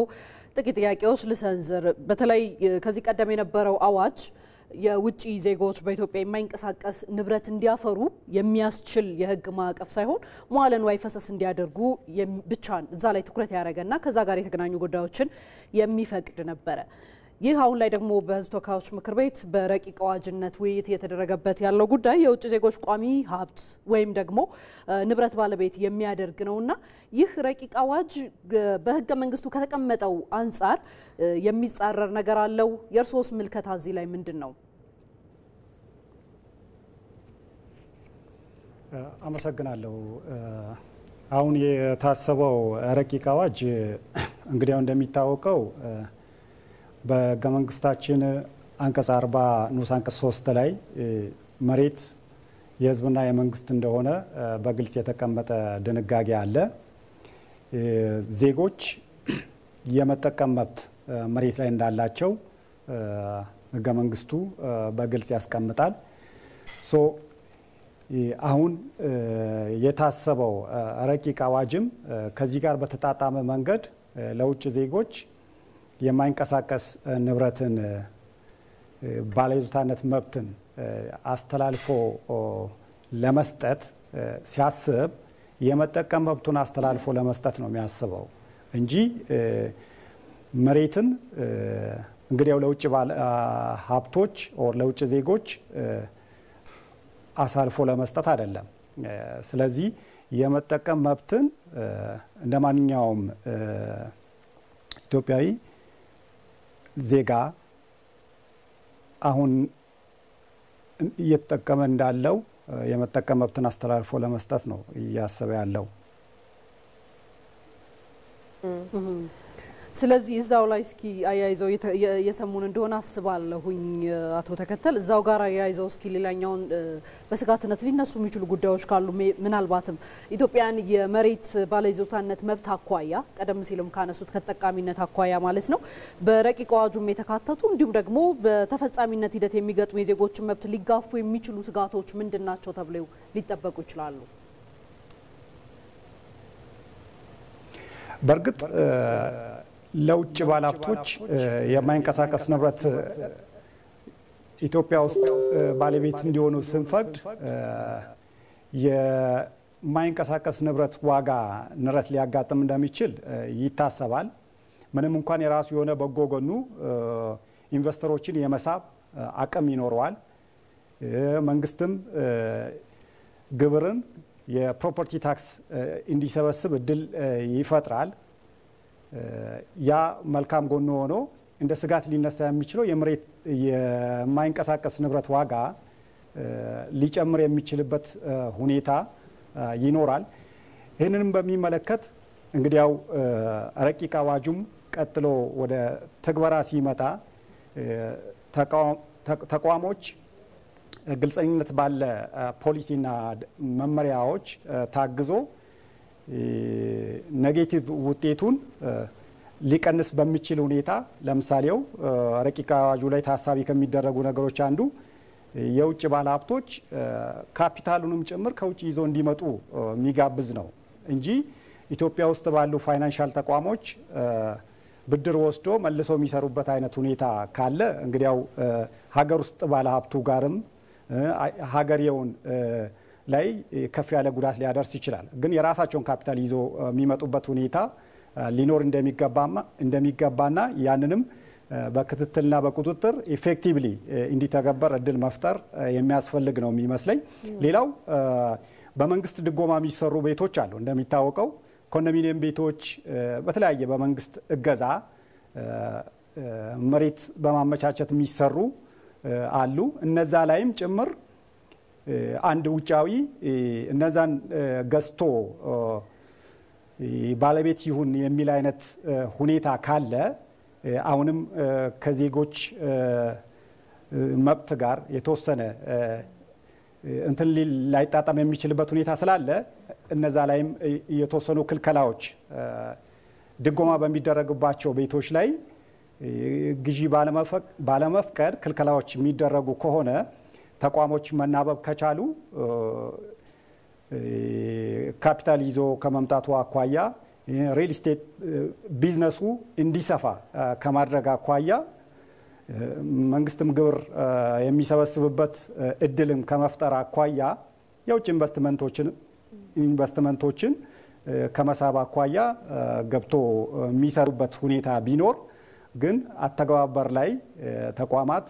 ጥቂት ጥያቄዎች ልሰንዝር። በተለይ ከዚህ ቀደም የነበረው አዋጅ የውጭ ዜጎች በኢትዮጵያ የማይንቀሳቀስ ንብረት እንዲያፈሩ የሚያስችል የህግ ማዕቀፍ ሳይሆን መዋለ ንዋይ ፈሰስ እንዲያደርጉ ብቻ እዛ ላይ ትኩረት ያደረገና ከዛ ጋር የተገናኙ ጉዳዮችን የሚፈቅድ ነበረ። ይህ አሁን ላይ ደግሞ በህዝብ ተወካዮች ምክር ቤት በረቂቅ አዋጅነት ውይይት እየተደረገበት ያለው ጉዳይ የውጭ ዜጎች ቋሚ ሀብት ወይም ደግሞ ንብረት ባለቤት የሚያደርግ ነውና ይህ ረቂቅ አዋጅ በህገ መንግስቱ ከተቀመጠው አንጻር የሚጻረር ነገር አለው? የእርስዎስ ምልከታ እዚህ ላይ ምንድን ነው? አመሰግናለሁ። አሁን የታሰበው ረቂቅ አዋጅ እንግዲህ እንደሚታወቀው በህገ መንግስታችን አንቀጽ 40 ንዑስ አንቀጽ 3 ላይ መሬት የህዝብና የመንግስት እንደሆነ በግልጽ የተቀመጠ ድንጋጌ አለ። ዜጎች የመጠቀም መብት መሬት ላይ እንዳላቸው ህገ መንግስቱ በግልጽ ያስቀምጣል። አሁን የታሰበው ረቂቅ አዋጅም ከዚህ ጋር በተጣጣመ መንገድ ለውጭ ዜጎች የማይንቀሳቀስ ንብረትን ባለይዞታነት መብትን አስተላልፎ ለመስጠት ሲያስብ የመጠቀም መብቱን አስተላልፎ ለመስጠት ነው የሚያስበው እንጂ መሬትን እንግዲያው ለውጭ ሀብቶች ኦር ለውጭ ዜጎች አሳልፎ ለመስጠት አይደለም። ስለዚህ የመጠቀም መብትን እንደ ማንኛውም ኢትዮጵያዊ ዜጋ አሁን እየተጠቀመ እንዳለው የመጠቀም መብትን አስተላልፎ ለመስጠት ነው እያሰበ ያለው። ስለዚህ እዛው ላይ እስኪ አያይዘው የሰሙን እንደሆነ አስባለሁኝ አቶ ተከተል እዛው ጋር አያይዘው እስኪ ሌላኛውን በስጋትነት ሊነሱ የሚችሉ ጉዳዮች ካሉ ምናልባትም ኢትዮጵያን የመሬት ባለይዞታነት መብት አኳያ ቀደም ሲልም ካነሱት ከተጠቃሚነት አኳያ ማለት ነው በረቂቅ አዋጁም የተካተቱ እንዲሁም ደግሞ በተፈጻሚነት ሂደት የሚገጥሙ የዜጎችን መብት ሊጋፉ የሚችሉ ስጋቶች ምንድናቸው ተብለው ሊጠበቁ ይችላሉ? በርግጥ ለውጭ ባለሀብቶች የማይንቀሳቀስ ንብረት ኢትዮጵያ ውስጥ ባለቤት እንዲሆኑ ስንፈቅድ የማይንቀሳቀስ ንብረት ዋጋ ንረት ሊያጋጥም እንደሚችል ይታሰባል። ምንም እንኳን የራሱ የሆነ በጎ ጎኑ ኢንቨስተሮችን የመሳብ አቅም ይኖረዋል። መንግስትም ግብርን የፕሮፐርቲ ታክስ እንዲሰበስብ እድል ይፈጥራል። ያ መልካም ጎኑ ሆኖ እንደ ስጋት ሊነሳ የሚችለው የማይንቀሳቀስ ንብረት ዋጋ ሊጨምር የሚችልበት ሁኔታ ይኖራል። ይህንንም በሚመለከት እንግዲያው ረቂቅ አዋጁም ቀጥሎ ወደ ትግበራ ሲመጣ ተቋሞች ግልጸኝነት ባለ ፖሊሲና መመሪያዎች ታግዞ ኔጌቲቭ ውጤቱን ሊቀንስ በሚችል ሁኔታ ለምሳሌው ረቂቅ አዋጁ ላይ ታሳቢ ከሚደረጉ ነገሮች አንዱ የውጭ ባለሀብቶች ካፒታሉንም ጭምር ከውጭ ይዞ እንዲመጡ የሚጋብዝ ነው እንጂ ኢትዮጵያ ውስጥ ባሉ ፋይናንሻል ተቋሞች ብድር ወስዶ መልሶ የሚሰሩበት አይነት ሁኔታ ካለ እንግዲያው ሀገር ውስጥ ባለሀብቱ ጋርም ሀገሬውን ላይ ከፍ ያለ ጉዳት ሊያደርስ ይችላል። ግን የራሳቸውን ካፒታል ይዞ የሚመጡበት ሁኔታ ሊኖር እንደሚገባና ያንንም በክትትልና በቁጥጥር ኢፌክቲቭሊ እንዲተገበር እድል መፍጠር የሚያስፈልግ ነው የሚመስለኝ። ሌላው በመንግስት ድጎማ የሚሰሩ ቤቶች አሉ። እንደሚታወቀው ኮንዶሚኒየም ቤቶች በተለያየ በመንግስት እገዛ መሬት በማመቻቸት የሚሰሩ አሉ። እነዛ ላይም ጭምር አንድ ውጫዊ እነዛን ገዝቶ ባለቤት ይሁን የሚል አይነት ሁኔታ ካለ አሁንም ከዜጎች መብት ጋር የተወሰነ እንትን ላይጣጣም የሚችልበት ሁኔታ ስላለ እነዛ ላይም የተወሰኑ ክልከላዎች ድጎማ በሚደረግባቸው ቤቶች ላይ ግዢ ባለመፍቀድ ክልከላዎች የሚደረጉ ከሆነ ተቋሞች መናበብ ከቻሉ ካፒታል ይዞ ከመምጣቱ አኳያ ሪል ስቴት ቢዝነሱ እንዲሰፋ ከማድረግ አኳያ መንግስትም ግብር የሚሰበስብበት እድልም ከመፍጠር አኳያ የውጭ ኢንቨስትመንቶችን ከመሳብ አኳያ ገብቶ የሚሰሩበት ሁኔታ ቢኖር ግን አተገባበር ላይ ተቋማት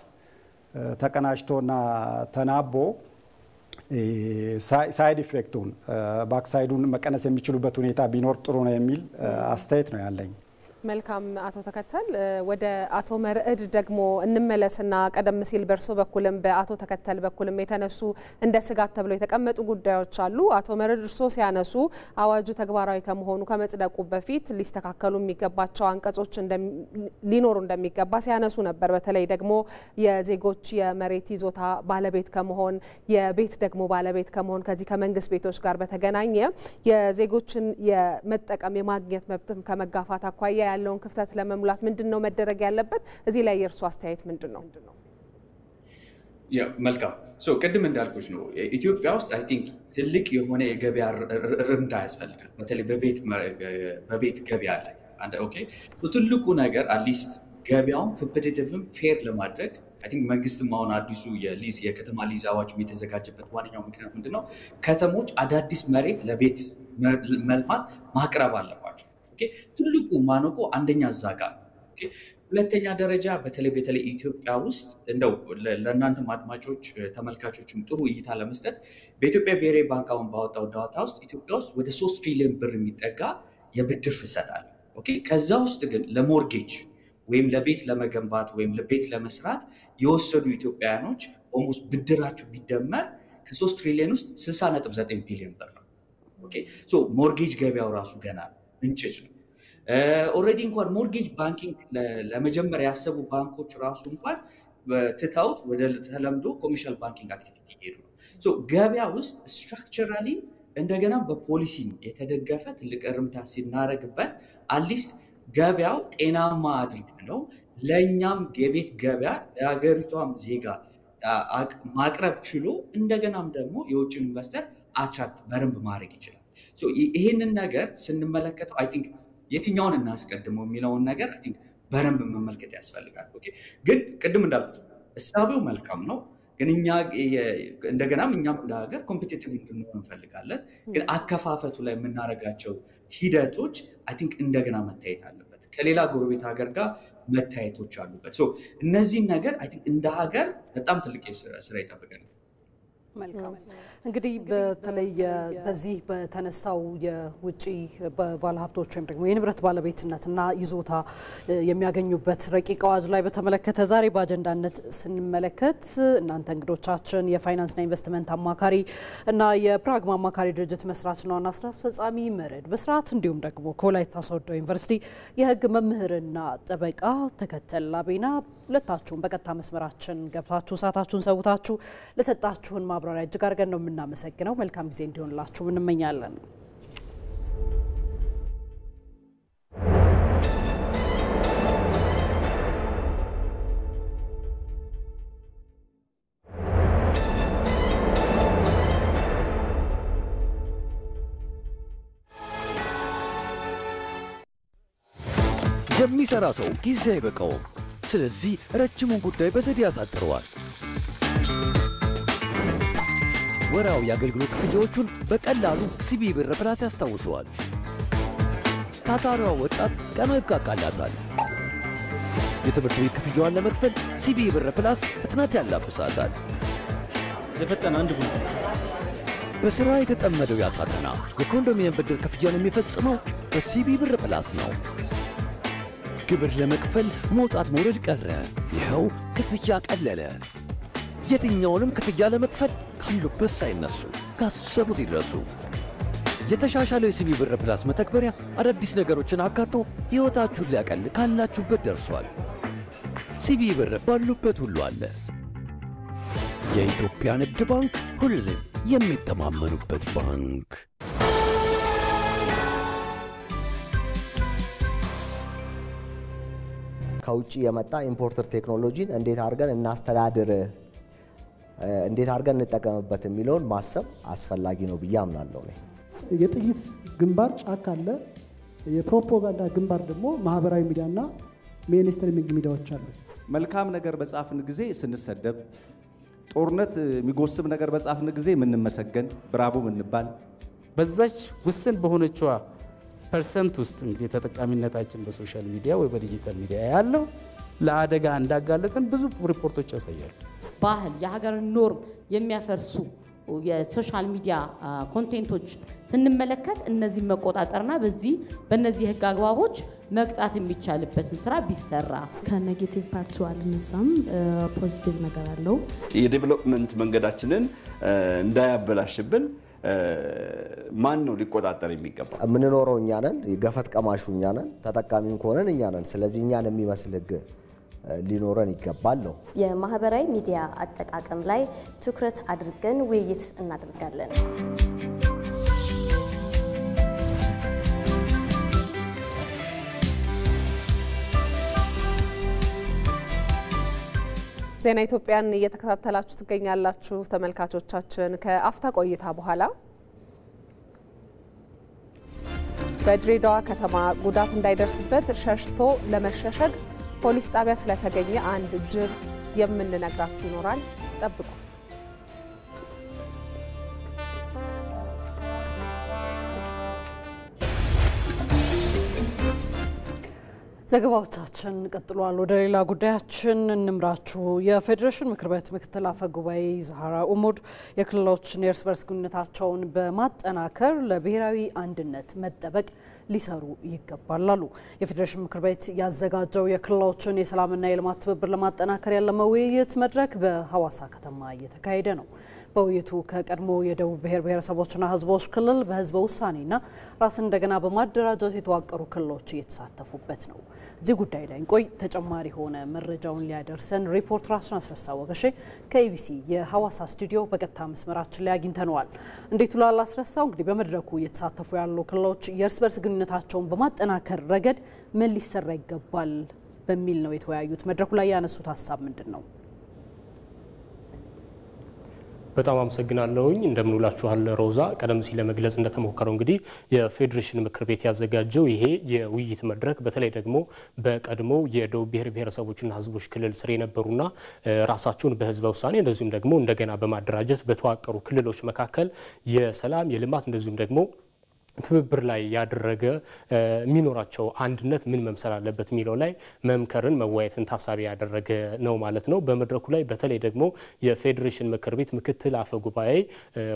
ተቀናጅቶና ተናቦ ሳይድ ኢፌክቱን ባክሳይዱን መቀነስ የሚችሉበት ሁኔታ ቢኖር ጥሩ ነው የሚል አስተያየት ነው ያለኝ። መልካም አቶ ተከተል ወደ አቶ መርዕድ ደግሞ እንመለስና ቀደም ሲል በርሶ በኩልም በአቶ ተከተል በኩልም የተነሱ እንደ ስጋት ተብለው የተቀመጡ ጉዳዮች አሉ። አቶ መርዕድ እርሶ ሲያነሱ አዋጁ ተግባራዊ ከመሆኑ ከመጽደቁ በፊት ሊስተካከሉ የሚገባቸው አንቀጾች ሊኖሩ እንደሚገባ ሲያነሱ ነበር። በተለይ ደግሞ የዜጎች የመሬት ይዞታ ባለቤት ከመሆን የቤት ደግሞ ባለቤት ከመሆን ከዚህ ከመንግስት ቤቶች ጋር በተገናኘ የዜጎችን የመጠቀም የማግኘት መብትም ከመጋፋት አኳያ ያለውን ክፍተት ለመሙላት ምንድነው መደረግ ያለበት? እዚህ ላይ የእርሱ አስተያየት ምንድነው? መልካም ቅድም እንዳልኩሽ ነው ኢትዮጵያ ውስጥ አይ ቲንክ ትልቅ የሆነ የገበያ ርምዳ ያስፈልጋል በተለይ በቤት ገበያ ላይ ኦኬ ትልቁ ነገር አትሊስት ገበያውን ኮምፒቲቲቭም ፌር ለማድረግ አይ ቲንክ መንግስትም አሁን አዲሱ የከተማ ሊዝ አዋጅ የተዘጋጀበት ዋነኛው ምክንያት ምንድነው ከተሞች አዳዲስ መሬት ለቤት መልማት ማቅረብ አለባቸው ኦኬ ትልቁ ማነቆ አንደኛ ዛጋ ኦኬ ሁለተኛ ደረጃ በተለይ ኢትዮጵያ ውስጥ እንደው ለእናንተ አድማጮች ተመልካቾችም ጥሩ እይታ ለመስጠት በኢትዮጵያ ብሔራዊ ባንክ አሁን ባወጣው ዳታ ውስጥ ኢትዮጵያ ውስጥ ወደ 3 ትሪሊዮን ብር የሚጠጋ የብድር ፍሰት አለ ኦኬ ከዛ ውስጥ ግን ለሞርጌጅ ወይም ለቤት ለመገንባት ወይም ለቤት ለመስራት የወሰዱ ኢትዮጵያውያኖች ኦልሞስት ብድራቸው ቢደመር ከ3 ትሪሊዮን ውስጥ 60.9 ቢሊዮን ብር ነው ኦኬ ሞርጌጅ ገበያው ራሱ ገና እንጭጭ ነው ኦሬዲ እንኳን ሞርጌጅ ባንኪንግ ለመጀመሪያ ያሰቡ ባንኮች ራሱ እንኳን በትታውት ወደ ተለምዶ ኮመርሻል ባንኪንግ አክቲቪቲ ይሄዱ ነው ገበያ ውስጥ ስትራክቸራሊ እንደገና በፖሊሲ የተደገፈ ትልቅ እርምታ ሲናረግበት አትሊስት ገበያው ጤናማ አድርገው ለኛም የቤት ገበያ ለሀገሪቷም ዜጋ ማቅረብ ችሎ እንደገናም ደግሞ የውጭ ኢንቨስተር አትራክት በረንብ ማድረግ ይችላል ይሄንን ነገር ስንመለከተው አይ ቲንክ የትኛውን እናስቀድመው የሚለውን ነገር አይ ቲንክ በረንብ መመልከት ያስፈልጋል ኦኬ ግን ቅድም እንዳልኩት እሳቤው መልካም ነው ግን እንደገናም እኛም እንደ ሀገር ኮምፒቲቲቭ እንድንሆን እንፈልጋለን ግን አከፋፈቱ ላይ የምናደርጋቸው ሂደቶች አይ ቲንክ እንደገና መታየት አለበት ከሌላ ጎረቤት ሀገር ጋር መታየቶች አሉበት እነዚህን ነገር አይ ቲንክ እንደ ሀገር በጣም ትልቅ ስራ ይጠብቀናል መልካም እንግዲህ በተለይ በዚህ በተነሳው የውጪ ባለሀብቶች ወይም ደግሞ የንብረት ባለቤትነትና ይዞታ የሚያገኙበት ረቂቅ አዋጅ ላይ በተመለከተ ዛሬ በአጀንዳነት ስንመለከት እናንተ እንግዶቻችን የፋይናንስና ኢንቨስትመንት አማካሪ እና የፕራግማ አማካሪ ድርጅት መስራችና ዋና ስራ አስፈጻሚ መረድ በስርዓት እንዲሁም ደግሞ ከወላይታ ሶዶ ዩኒቨርሲቲ የህግ መምህርና ጠበቃ ተከተል ላቤና ሁለታችሁም በቀጥታ መስመራችን ገብታችሁ ሰዓታችሁን ሰውታችሁ ለሰጣችሁን ማብራሪያ እጅግ አድርገን ነው የምናመሰግነው መልካም ጊዜ እንዲሆንላችሁ እንመኛለን የሚሰራ ሰው ጊዜ አይበቃውም ስለዚህ ረጅሙን ጉዳይ በዘዴ ያሳጥረዋል ወራው የአገልግሎት ክፍያዎቹን በቀላሉ ሲቢ ብር ፕላስ ያስታውሰዋል ታታሪዋ ወጣት ቀኑ ይብቃቃላታል የትምህርት ቤት ክፍያዋን ለመክፈል ሲቢ ብር ፕላስ ፍጥነት ያላብሳታል የፈጠነ አንድ ጉድ በስራ የተጠመደው ያሳተና የኮንዶሚኒየም ብድር ክፍያን የሚፈጽመው በሲቢ ብር ፕላስ ነው ግብር ለመክፈል መውጣት መውረድ ቀረ ይኸው ክፍያ ቀለለ የትኛውንም ክፍያ ለመክፈል ካሉበት ሳይነሱ ካሰቡት ይድረሱ የተሻሻለው የሲቢ ብር ፕላስ መተግበሪያ አዳዲስ ነገሮችን አካቶ ህይወታችሁን ሊያቀል ካላችሁበት ደርሷል ሲቢ ብር ባሉበት ሁሉ አለ የኢትዮጵያ ንግድ ባንክ ሁሉም የሚተማመኑበት ባንክ ከውጪ የመጣ ኢምፖርተር ቴክኖሎጂን እንዴት አድርገን እናስተዳድር እንዴት አድርገን እንጠቀምበት የሚለውን ማሰብ አስፈላጊ ነው ብዬ አምናለሁ ነው የጥይት ግንባር ጫካ አለ የፕሮፓጋንዳ ግንባር ደግሞ ማህበራዊ ሚዲያና ሜንስትሪሚንግ ሚዲያዎች አሉ መልካም ነገር በጻፍን ጊዜ ስንሰደብ ጦርነት የሚጎስብ ነገር በጻፍን ጊዜ ምንመሰገን ብራቦ ምንባል በዛች ውስን በሆነችዋ ፐርሰንት ውስጥ እንግዲህ ተጠቃሚነታችን በሶሻል ሚዲያ ወይ በዲጂታል ሚዲያ ያለው ለአደጋ እንዳጋለጠን ብዙ ሪፖርቶች ያሳያሉ ባህል የሀገርን ኖርም የሚያፈርሱ የሶሻል ሚዲያ ኮንቴንቶች ስንመለከት እነዚህ መቆጣጠርና በእነዚህ ህግ አግባቦች መቅጣት የሚቻልበትን ስራ ቢሰራ ከኔጌቲቭ ፓርቱ አልነሳም ፖዚቲቭ ነገር አለው የዴቨሎፕመንት መንገዳችንን እንዳያበላሽብን ማን ነው ሊቆጣጠር የሚገባው ምንኖረው እኛ ነን ገፈት ቀማሹ እኛ ነን ተጠቃሚም ከሆነን እኛ ነን ስለዚህ እኛን የሚመስል ህግ ሊኖረን ይገባል ነው የማህበራዊ ሚዲያ አጠቃቀም ላይ ትኩረት አድርገን ውይይት እናደርጋለን ዜና ኢትዮጵያን እየተከታተላችሁ ትገኛላችሁ ተመልካቾቻችን። ከአፍታ ቆይታ በኋላ በድሬዳዋ ከተማ ጉዳት እንዳይደርስበት ሸሽቶ ለመሸሸግ ፖሊስ ጣቢያ ስለተገኘ አንድ ጅብ የምንነግራችሁ ይኖራል። ጠብቁ። ዘገባዎቻችን ቀጥሏል። ወደ ሌላ ጉዳያችን እንምራችሁ። የፌዴሬሽን ምክር ቤት ምክትል አፈ ጉባኤ ዛህራ ኡሙድ የክልሎችን የእርስ በርስ ግንኙነታቸውን በማጠናከር ለብሔራዊ አንድነት መጠበቅ ሊሰሩ ይገባል አሉ። የፌዴሬሽን ምክር ቤት ያዘጋጀው የክልሎችን የሰላምና የልማት ትብብር ለማጠናከር ያለመ ውይይት መድረክ በሐዋሳ ከተማ እየተካሄደ ነው። በውይይቱ ከቀድሞ የደቡብ ብሔር ብሔረሰቦችና ሕዝቦች ክልል በህዝበ ውሳኔና ራስን እንደገና በማደራጀት የተዋቀሩ ክልሎች እየተሳተፉበት ነው። እዚህ ጉዳይ ላይ እንቆይ። ተጨማሪ ሆነ መረጃውን ሊያደርሰን ሪፖርተራችን አስረሳ ወገሼ ከኢቢሲ የሐዋሳ ስቱዲዮ በቀጥታ መስመራችን ላይ አግኝተነዋል። እንዴት ውሏል አስረሳው? እንግዲህ በመድረኩ እየተሳተፉ ያሉ ክልሎች የእርስ በርስ ግንኙነታቸውን በማጠናከር ረገድ ምን ሊሰራ ይገባል በሚል ነው የተወያዩት። መድረኩ ላይ ያነሱት ሀሳብ ምንድን ነው? በጣም አመሰግናለሁኝ። እንደምንውላችኋል ሮዛ። ቀደም ሲል ለመግለጽ እንደተሞከረው እንግዲህ የፌዴሬሽን ምክር ቤት ያዘጋጀው ይሄ የውይይት መድረክ በተለይ ደግሞ በቀድሞ የደቡብ ብሔር ብሔረሰቦችና ሕዝቦች ክልል ስር የነበሩና ራሳቸውን በህዝበ ውሳኔ እንደዚሁም ደግሞ እንደገና በማደራጀት በተዋቀሩ ክልሎች መካከል የሰላም የልማት እንደዚሁም ደግሞ ትብብር ላይ ያደረገ የሚኖራቸው አንድነት ምን መምሰል አለበት የሚለው ላይ መምከርን መወያየትን ታሳቢ ያደረገ ነው ማለት ነው። በመድረኩ ላይ በተለይ ደግሞ የፌዴሬሽን ምክር ቤት ምክትል አፈ ጉባኤ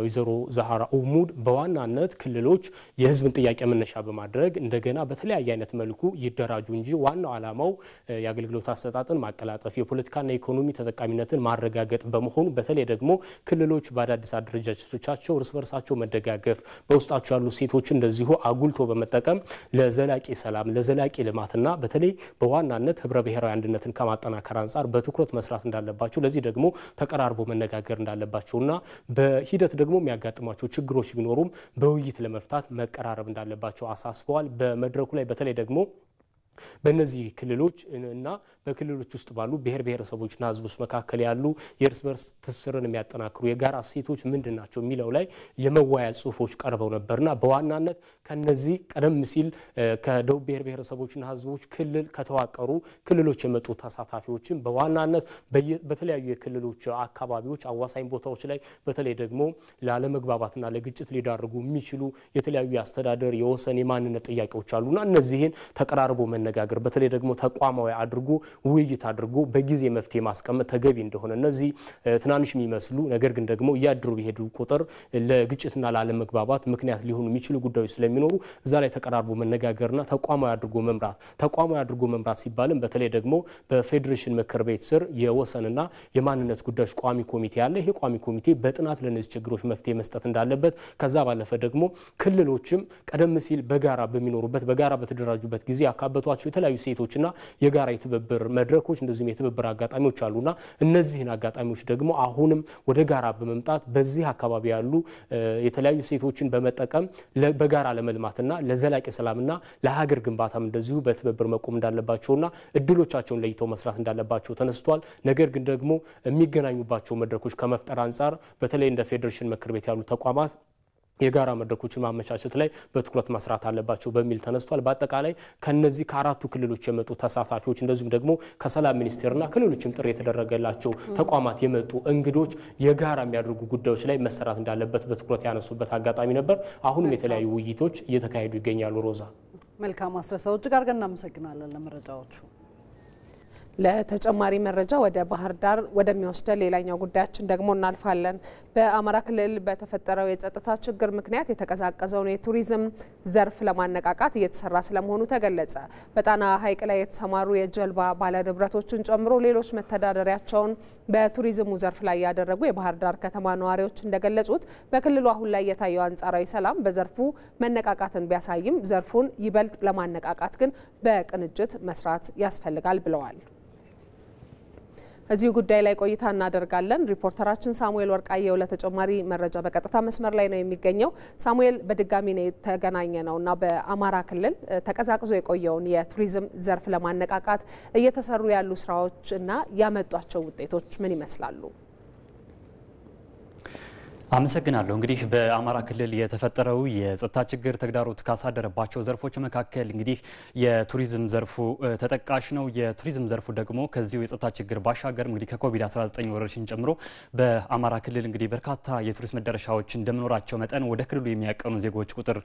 ወይዘሮ ዛህራ ኡሙድ በዋናነት ክልሎች የህዝብን ጥያቄ መነሻ በማድረግ እንደገና በተለያየ አይነት መልኩ ይደራጁ እንጂ ዋናው ዓላማው የአገልግሎት አሰጣጥን ማቀላጠፍ፣ የፖለቲካና ኢኮኖሚ ተጠቃሚነትን ማረጋገጥ በመሆኑ በተለይ ደግሞ ክልሎች በአዳዲስ አደረጃጀቶቻቸው እርስ በርሳቸው መደጋገፍ በውስጣቸው ያሉ ሴቶች እንደዚሁ አጉልቶ በመጠቀም ለዘላቂ ሰላም ለዘላቂ ልማትና በተለይ በዋናነት ህብረ ብሔራዊ አንድነትን ከማጠናከር አንጻር በትኩረት መስራት እንዳለባቸው ለዚህ ደግሞ ተቀራርቦ መነጋገር እንዳለባቸውና በሂደት ደግሞ የሚያጋጥሟቸው ችግሮች ቢኖሩም በውይይት ለመፍታት መቀራረብ እንዳለባቸው አሳስበዋል። በመድረኩ ላይ በተለይ ደግሞ በእነዚህ ክልሎች እና በክልሎች ውስጥ ባሉ ብሔር ብሔረሰቦችና ህዝቦች መካከል ያሉ የእርስ በርስ ትስስርን የሚያጠናክሩ የጋራ እሴቶች ምንድን ናቸው የሚለው ላይ የመወያያ ጽሁፎች ቀርበው ነበርና በዋናነት ከነዚህ ቀደም ሲል ከደቡብ ብሔር ብሔረሰቦችና ህዝቦች ክልል ከተዋቀሩ ክልሎች የመጡ ተሳታፊዎችን በዋናነት በተለያዩ የክልሎች አካባቢዎች አዋሳኝ ቦታዎች ላይ በተለይ ደግሞ ላለመግባባትና ለግጭት ሊዳርጉ የሚችሉ የተለያዩ የአስተዳደር የወሰን የማንነት ጥያቄዎች አሉና እነዚህን ተቀራርቦ መነጋገር በተለይ ደግሞ ተቋማዊ አድርጎ ውይይት አድርጎ በጊዜ መፍትሄ ማስቀመጥ ተገቢ እንደሆነ እነዚህ ትናንሽ የሚመስሉ ነገር ግን ደግሞ ያድሩ ቢሄዱ ቁጥር ለግጭትና ላለመግባባት ምክንያት ሊሆኑ የሚችሉ ጉዳዮች ስለሚኖሩ እዛ ላይ ተቀራርቦ መነጋገርና ተቋማዊ አድርጎ መምራት ሲባልም በተለይ ደግሞ በፌዴሬሽን ምክር ቤት ስር የወሰንና የማንነት ጉዳዮች ቋሚ ኮሚቴ ያለ ይሄ ቋሚ ኮሚቴ በጥናት ለነዚህ ችግሮች መፍትሄ መስጠት እንዳለበት ከዛ ባለፈ ደግሞ ክልሎችም ቀደም ሲል በጋራ በሚኖሩበት በጋራ በተደራጁበት ጊዜ ያካበቷቸው የተለያዩ ሴቶችና የጋራ የትብብር መድረኮች እንደዚህም የትብብር አጋጣሚዎች አሉና እነዚህን አጋጣሚዎች ደግሞ አሁንም ወደ ጋራ በመምጣት በዚህ አካባቢ ያሉ የተለያዩ ሴቶችን በመጠቀም በጋራ ለመልማትና ለዘላቂ ሰላምና ለሀገር ግንባታም እንደዚሁ በትብብር መቆም እንዳለባቸውና እድሎቻቸውን ለይተው መስራት እንዳለባቸው ተነስቷል። ነገር ግን ደግሞ የሚገናኙባቸው መድረኮች ከመፍጠር አንጻር በተለይ እንደ ፌዴሬሽን ምክር ቤት ያሉ ተቋማት የጋራ መድረኮችን ማመቻቸት ላይ በትኩረት መስራት አለባቸው በሚል ተነስቷል። በአጠቃላይ ከነዚህ ከአራቱ ክልሎች የመጡ ተሳታፊዎች እንደዚሁም ደግሞ ከሰላም ሚኒስቴርና ክልሎችም ጥሪ የተደረገላቸው ተቋማት የመጡ እንግዶች የጋራ የሚያደርጉ ጉዳዮች ላይ መሰራት እንዳለበት በትኩረት ያነሱበት አጋጣሚ ነበር። አሁንም የተለያዩ ውይይቶች እየተካሄዱ ይገኛሉ። ሮዛ፣ መልካም አስረሳው፣ እጅግ አድርገን እናመሰግናለን ለመረጃዎቹ። ለተጨማሪ መረጃ ወደ ባህር ዳር ወደሚወስደን ሌላኛው ጉዳያችን ደግሞ እናልፋለን። በአማራ ክልል በተፈጠረው የጸጥታ ችግር ምክንያት የተቀዛቀዘውን የቱሪዝም ዘርፍ ለማነቃቃት እየተሰራ ስለመሆኑ ተገለጸ። በጣና ሐይቅ ላይ የተሰማሩ የጀልባ ባለንብረቶችን ጨምሮ ሌሎች መተዳደሪያቸውን በቱሪዝሙ ዘርፍ ላይ ያደረጉ የባህር ዳር ከተማ ነዋሪዎች እንደገለጹት በክልሉ አሁን ላይ የታየው አንጻራዊ ሰላም በዘርፉ መነቃቃትን ቢያሳይም ዘርፉን ይበልጥ ለማነቃቃት ግን በቅንጅት መስራት ያስፈልጋል ብለዋል። እዚሁ ጉዳይ ላይ ቆይታ እናደርጋለን። ሪፖርተራችን ሳሙኤል ወርቃየው ለተጨማሪ መረጃ በቀጥታ መስመር ላይ ነው የሚገኘው። ሳሙኤል በድጋሚ ነው የተገናኘ ነውና በአማራ ክልል ተቀዛቅዞ የቆየውን የቱሪዝም ዘርፍ ለማነቃቃት እየተሰሩ ያሉ ስራዎች እና ያመጧቸው ውጤቶች ምን ይመስላሉ? አመሰግናለሁ። እንግዲህ በአማራ ክልል የተፈጠረው የጸጥታ ችግር ተግዳሮት ካሳደረባቸው ዘርፎች መካከል እንግዲህ የቱሪዝም ዘርፉ ተጠቃሽ ነው። የቱሪዝም ዘርፉ ደግሞ ከዚሁ የጸጥታ ችግር ባሻገር እንግዲህ ከኮቪድ-19 ወረርሽኝ ጨምሮ በአማራ ክልል እንግዲህ በርካታ የቱሪስት መዳረሻዎች እንደመኖራቸው መጠን ወደ ክልሉ የሚያቀኑ ዜጎች ቁጥር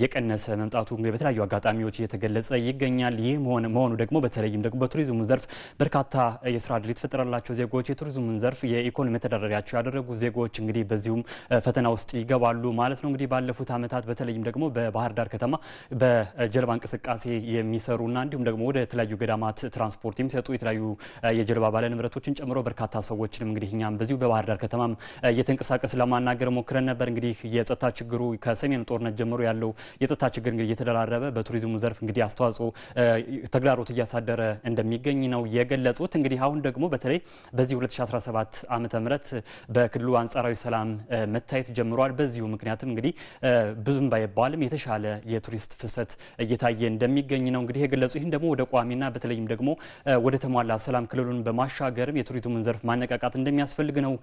የቀነሰ መምጣቱ እንግዲህ በተለያዩ አጋጣሚዎች እየተገለጸ ይገኛል። ይህ መሆኑ ደግሞ በተለይም ደግሞ በቱሪዝሙ ዘርፍ በርካታ የስራ ዕድል የተፈጠረላቸው ዜጎች የቱሪዝሙን ዘርፍ የኢኮኖሚ መተዳደሪያቸው ያደረጉ ዜጎች እንግዲህ በዚሁ ፈተና ውስጥ ይገባሉ ማለት ነው። እንግዲህ ባለፉት ዓመታት በተለይም ደግሞ በባህር ዳር ከተማ በጀልባ እንቅስቃሴ የሚሰሩና እንዲሁም ደግሞ ወደ ተለያዩ ገዳማት ትራንስፖርት የሚሰጡ የተለያዩ የጀልባ ባለንብረቶችን ጨምሮ በርካታ ሰዎችንም እንግዲህ እኛም በዚሁ በባህር ዳር ከተማም እየተንቀሳቀስ ለማናገር ሞክረን ነበር። እንግዲህ የጸጥታ ችግሩ ከሰሜኑ ጦርነት ጀምሮ ያለው የጸጥታ ችግር እንግዲህ እየተደራረበ በቱሪዝሙ ዘርፍ እንግዲህ አስተዋጽኦ ተግዳሮት እያሳደረ እንደሚገኝ ነው የገለጹት። እንግዲህ አሁን ደግሞ በተለይ በዚህ 2017 ዓመተ ምህረት በክልሉ አንጻራዊ ሰላም መታየት ጀምሯል። በዚሁ ምክንያትም እንግዲህ ብዙም ባይባልም የተሻለ የቱሪስት ፍሰት እየታየ እንደሚገኝ ነው እንግዲህ የገለጹ። ይህን ደግሞ ወደ ቋሚና በተለይም ደግሞ ወደ ተሟላ ሰላም ክልሉን በማሻገርም የቱሪዝሙን ዘርፍ ማነቃቃት እንደሚያስፈልግ ነው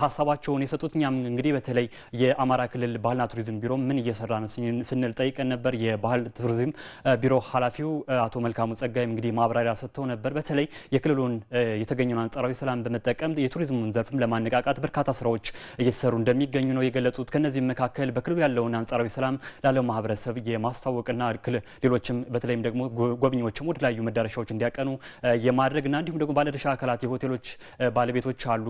ሀሳባቸውን የሰጡት። እኛም እንግዲህ በተለይ የአማራ ክልል ባህልና ቱሪዝም ቢሮ ምን እየሰራ ነው ስንል ጠይቀን ነበር። የባህል ቱሪዝም ቢሮ ኃላፊው አቶ መልካሙ ጸጋይም እንግዲህ ማብራሪያ ሰጥተው ነበር። በተለይ የክልሉን የተገኘውን አንጻራዊ ሰላም በመጠቀም የቱሪዝሙን ዘርፍም ለማነቃቃት በርካታ ስራዎች እየተሰሩ እንደሚገኙ ነው የገለጹት። ከነዚህም መካከል በክልሉ ያለውን አንጻራዊ ሰላም ላለው ማህበረሰብ የማስታወቅና ሌሎችም በተለይም ደግሞ ጎብኚዎችም ወደ ተለያዩ መዳረሻዎች እንዲያቀኑ የማድረግና እንዲሁም ደግሞ ባለድርሻ አካላት የሆቴሎች ባለቤቶች አሉ፣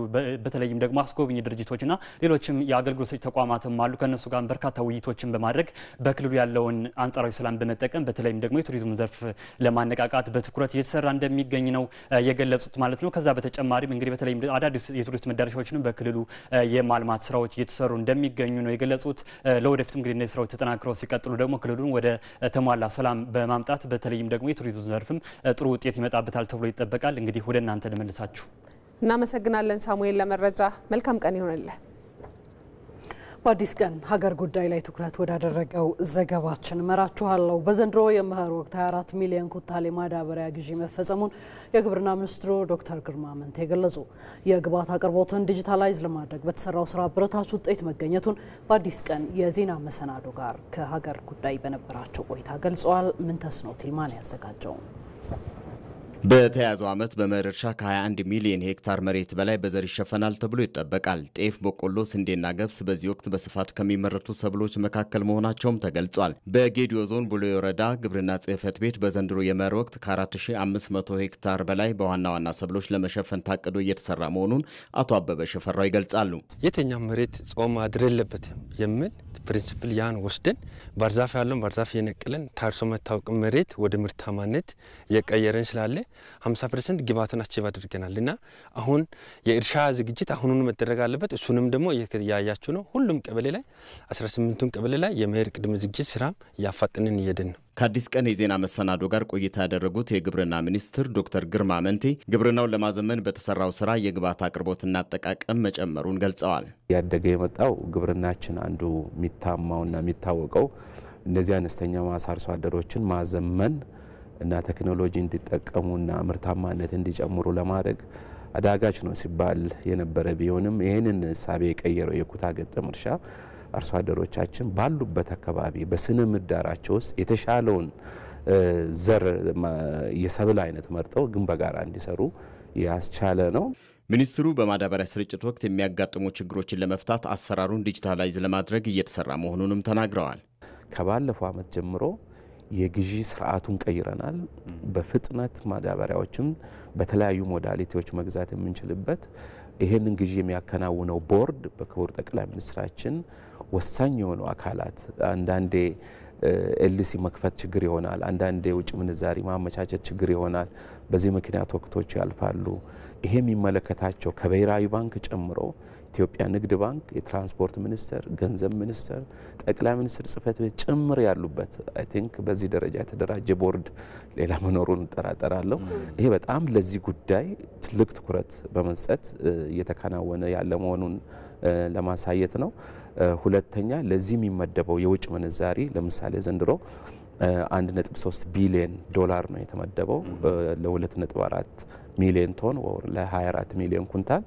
በተለይም ደግሞ አስጎብኝ ድርጅቶችና ሌሎችም የአገልግሎት ሰጪ ተቋማትም አሉ። ከነሱ ጋር በርካታ ውይይቶችን በማድረግ በክልሉ ያለውን አንጻራዊ ሰላም በመጠቀም በተለይም ደግሞ የቱሪዝም ዘርፍ ለማነቃቃት በትኩረት እየተሰራ እንደሚገኝ ነው የገለጹት ማለት ነው። ከዛ በተጨማሪም እንግዲህ በተለይም አዳዲስ የቱሪስት መዳረሻዎችንም በክልሉ የማልማት ስራዎች እየተሰሩ እንደሚገኙ ነው የገለጹት። ለወደፊትም እንግዲህ እነዚህ ስራዎች ተጠናክረው ሲቀጥሉ ደግሞ ክልሉን ወደ ተሟላ ሰላም በማምጣት በተለይም ደግሞ የቱሪዝም ዘርፍም ጥሩ ውጤት ይመጣበታል ተብሎ ይጠበቃል። እንግዲህ ወደ እናንተ ልመልሳችሁ። እናመሰግናለን ሳሙኤል ለመረጃ። መልካም ቀን ይሆንልህ። በአዲስ ቀን ሀገር ጉዳይ ላይ ትኩረት ወዳደረገው ዘገባችን መራችኋለሁ። በዘንድሮ የመኸር ወቅት 24 ሚሊዮን ኩንታል ማዳበሪያ ግዢ መፈጸሙን የግብርና ሚኒስትሩ ዶክተር ግርማ አመንቴ ገለጹ። የግብዓት አቅርቦትን ዲጂታላይዝ ለማድረግ በተሰራው ስራ አበረታች ውጤት መገኘቱን በአዲስ ቀን የዜና መሰናዶ ጋር ከሀገር ጉዳይ በነበራቸው ቆይታ ገልጸዋል። ምንተስኖት ይልማን ያዘጋጀው። በተያዘው ዓመት በመኸር እርሻ ከ21 ሚሊዮን ሄክታር መሬት በላይ በዘር ይሸፈናል ተብሎ ይጠበቃል። ጤፍ፣ በቆሎ፣ ስንዴና ገብስ በዚህ ወቅት በስፋት ከሚመረቱ ሰብሎች መካከል መሆናቸውም ተገልጿል። በጌዲዮ ዞን ቡሌ ወረዳ ግብርና ጽሕፈት ቤት በዘንድሮ የመኸር ወቅት ከ4500 ሄክታር በላይ በዋና ዋና ሰብሎች ለመሸፈን ታቅዶ እየተሰራ መሆኑን አቶ አበበ ሽፈራው ይገልጻሉ። የትኛው መሬት ጾም ማድር የለበትም የሚል ፕሪንሲፕል ያን ወስደን ባርዛፍ ያለውን ባርዛፍ እየነቀለን ታርሶ መታወቅ መሬት ወደ ምርታማነት እየቀየረን ስላለ 50% ግብዓቱን አቺቭ አድርገናል እና አሁን የእርሻ ዝግጅት አሁኑን መደረግ አለበት። እሱንም ደግሞ እያያችሁ ነው። ሁሉም ቀበሌ ላይ 18ቱን ቀበሌ ላይ የመኸር ቅድመ ዝግጅት ስራ እያፋጠንን እየሄድን ነው። ከአዲስ ቀን የዜና መሰናዶ ጋር ቆይታ ያደረጉት የግብርና ሚኒስትር ዶክተር ግርማ አመንቴ ግብርናውን ለማዘመን በተሰራው ስራ የግብዓት አቅርቦትና አጠቃቀም መጨመሩን ገልጸዋል። ያደገ የመጣው ግብርናችን አንዱ የሚታማውና የሚታወቀው እነዚህ አነስተኛ ማሳ አርሶ አደሮችን ማዘመን እና ቴክኖሎጂ እንዲጠቀሙና ምርታማነት እንዲጨምሩ ለማድረግ አዳጋች ነው ሲባል የነበረ ቢሆንም ይህንን እሳቤ የቀየረው የኩታ ገጠም እርሻ አርሶ አደሮቻችን ባሉበት አካባቢ በስነ ምህዳራቸው ውስጥ የተሻለውን ዘር የሰብል አይነት መርጠው ግን በጋራ እንዲሰሩ ያስቻለ ነው። ሚኒስትሩ በማዳበሪያ ስርጭት ወቅት የሚያጋጥሙ ችግሮችን ለመፍታት አሰራሩን ዲጂታላይዝ ለማድረግ እየተሰራ መሆኑንም ተናግረዋል። ከባለፈው ዓመት ጀምሮ የግዢ ስርዓቱን ቀይረናል። በፍጥነት ማዳበሪያዎችን በተለያዩ ሞዳሊቲዎች መግዛት የምንችልበት ይሄንን ግዢ የሚያከናውነው ቦርድ በክቡር ጠቅላይ ሚኒስትራችን ወሳኝ የሆኑ አካላት አንዳንዴ ኤልሲ መክፈት ችግር ይሆናል፣ አንዳንዴ ውጭ ምንዛሪ ማመቻቸት ችግር ይሆናል። በዚህ ምክንያት ወቅቶች ያልፋሉ። ይሄ የሚመለከታቸው ከብሔራዊ ባንክ ጨምሮ የኢትዮጵያ ንግድ ባንክ፣ የትራንስፖርት ሚኒስቴር፣ ገንዘብ ሚኒስቴር፣ ጠቅላይ ሚኒስትር ጽህፈት ቤት ጭምር ያሉበት አይ ቲንክ በዚህ ደረጃ የተደራጀ ቦርድ ሌላ መኖሩን እጠራጠራለሁ። ይሄ በጣም ለዚህ ጉዳይ ትልቅ ትኩረት በመስጠት እየተከናወነ ያለ መሆኑን ለማሳየት ነው። ሁለተኛ ለዚህ የሚመደበው የውጭ ምንዛሪ ለምሳሌ ዘንድሮ 1.3 ቢሊዮን ዶላር ነው የተመደበው ለ2.4 ሚሊዮን ቶን ወር ለ24 ሚሊዮን ኩንታል።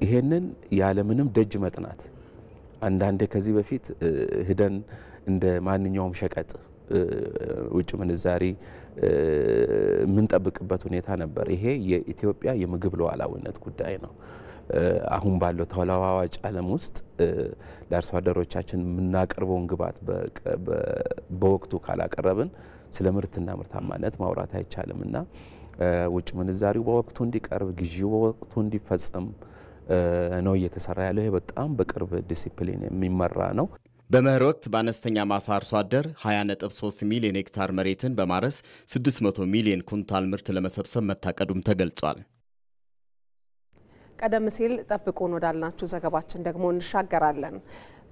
ይሄንን ያለምንም ደጅ መጥናት አንዳንዴ ከዚህ በፊት ሄደን እንደ ማንኛውም ሸቀጥ ውጭ ምንዛሪ የምንጠብቅበት ሁኔታ ነበር። ይሄ የኢትዮጵያ የምግብ ሉዓላዊነት ጉዳይ ነው። አሁን ባለው ተለዋዋጭ ዓለም ውስጥ ለአርሶ አደሮቻችን የምናቀርበውን ግብዓት በወቅቱ ካላቀረብን ስለ ምርትና ምርታማነት ማውራት አይቻልምና ውጭ ምንዛሪው በወቅቱ እንዲቀርብ፣ ግዢው በወቅቱ እንዲፈጸም ነው እየተሰራ ያለው። ይሄ በጣም በቅርብ ዲሲፕሊን የሚመራ ነው። በመኸር ወቅት በአነስተኛ ማሳ አርሶ አደር 20.3 ሚሊዮን ሄክታር መሬትን በማረስ 600 ሚሊዮን ኩንታል ምርት ለመሰብሰብ መታቀዱም ተገልጿል። ቀደም ሲል ጠብቁን ወዳልናችሁ ዘገባችን ደግሞ እንሻገራለን።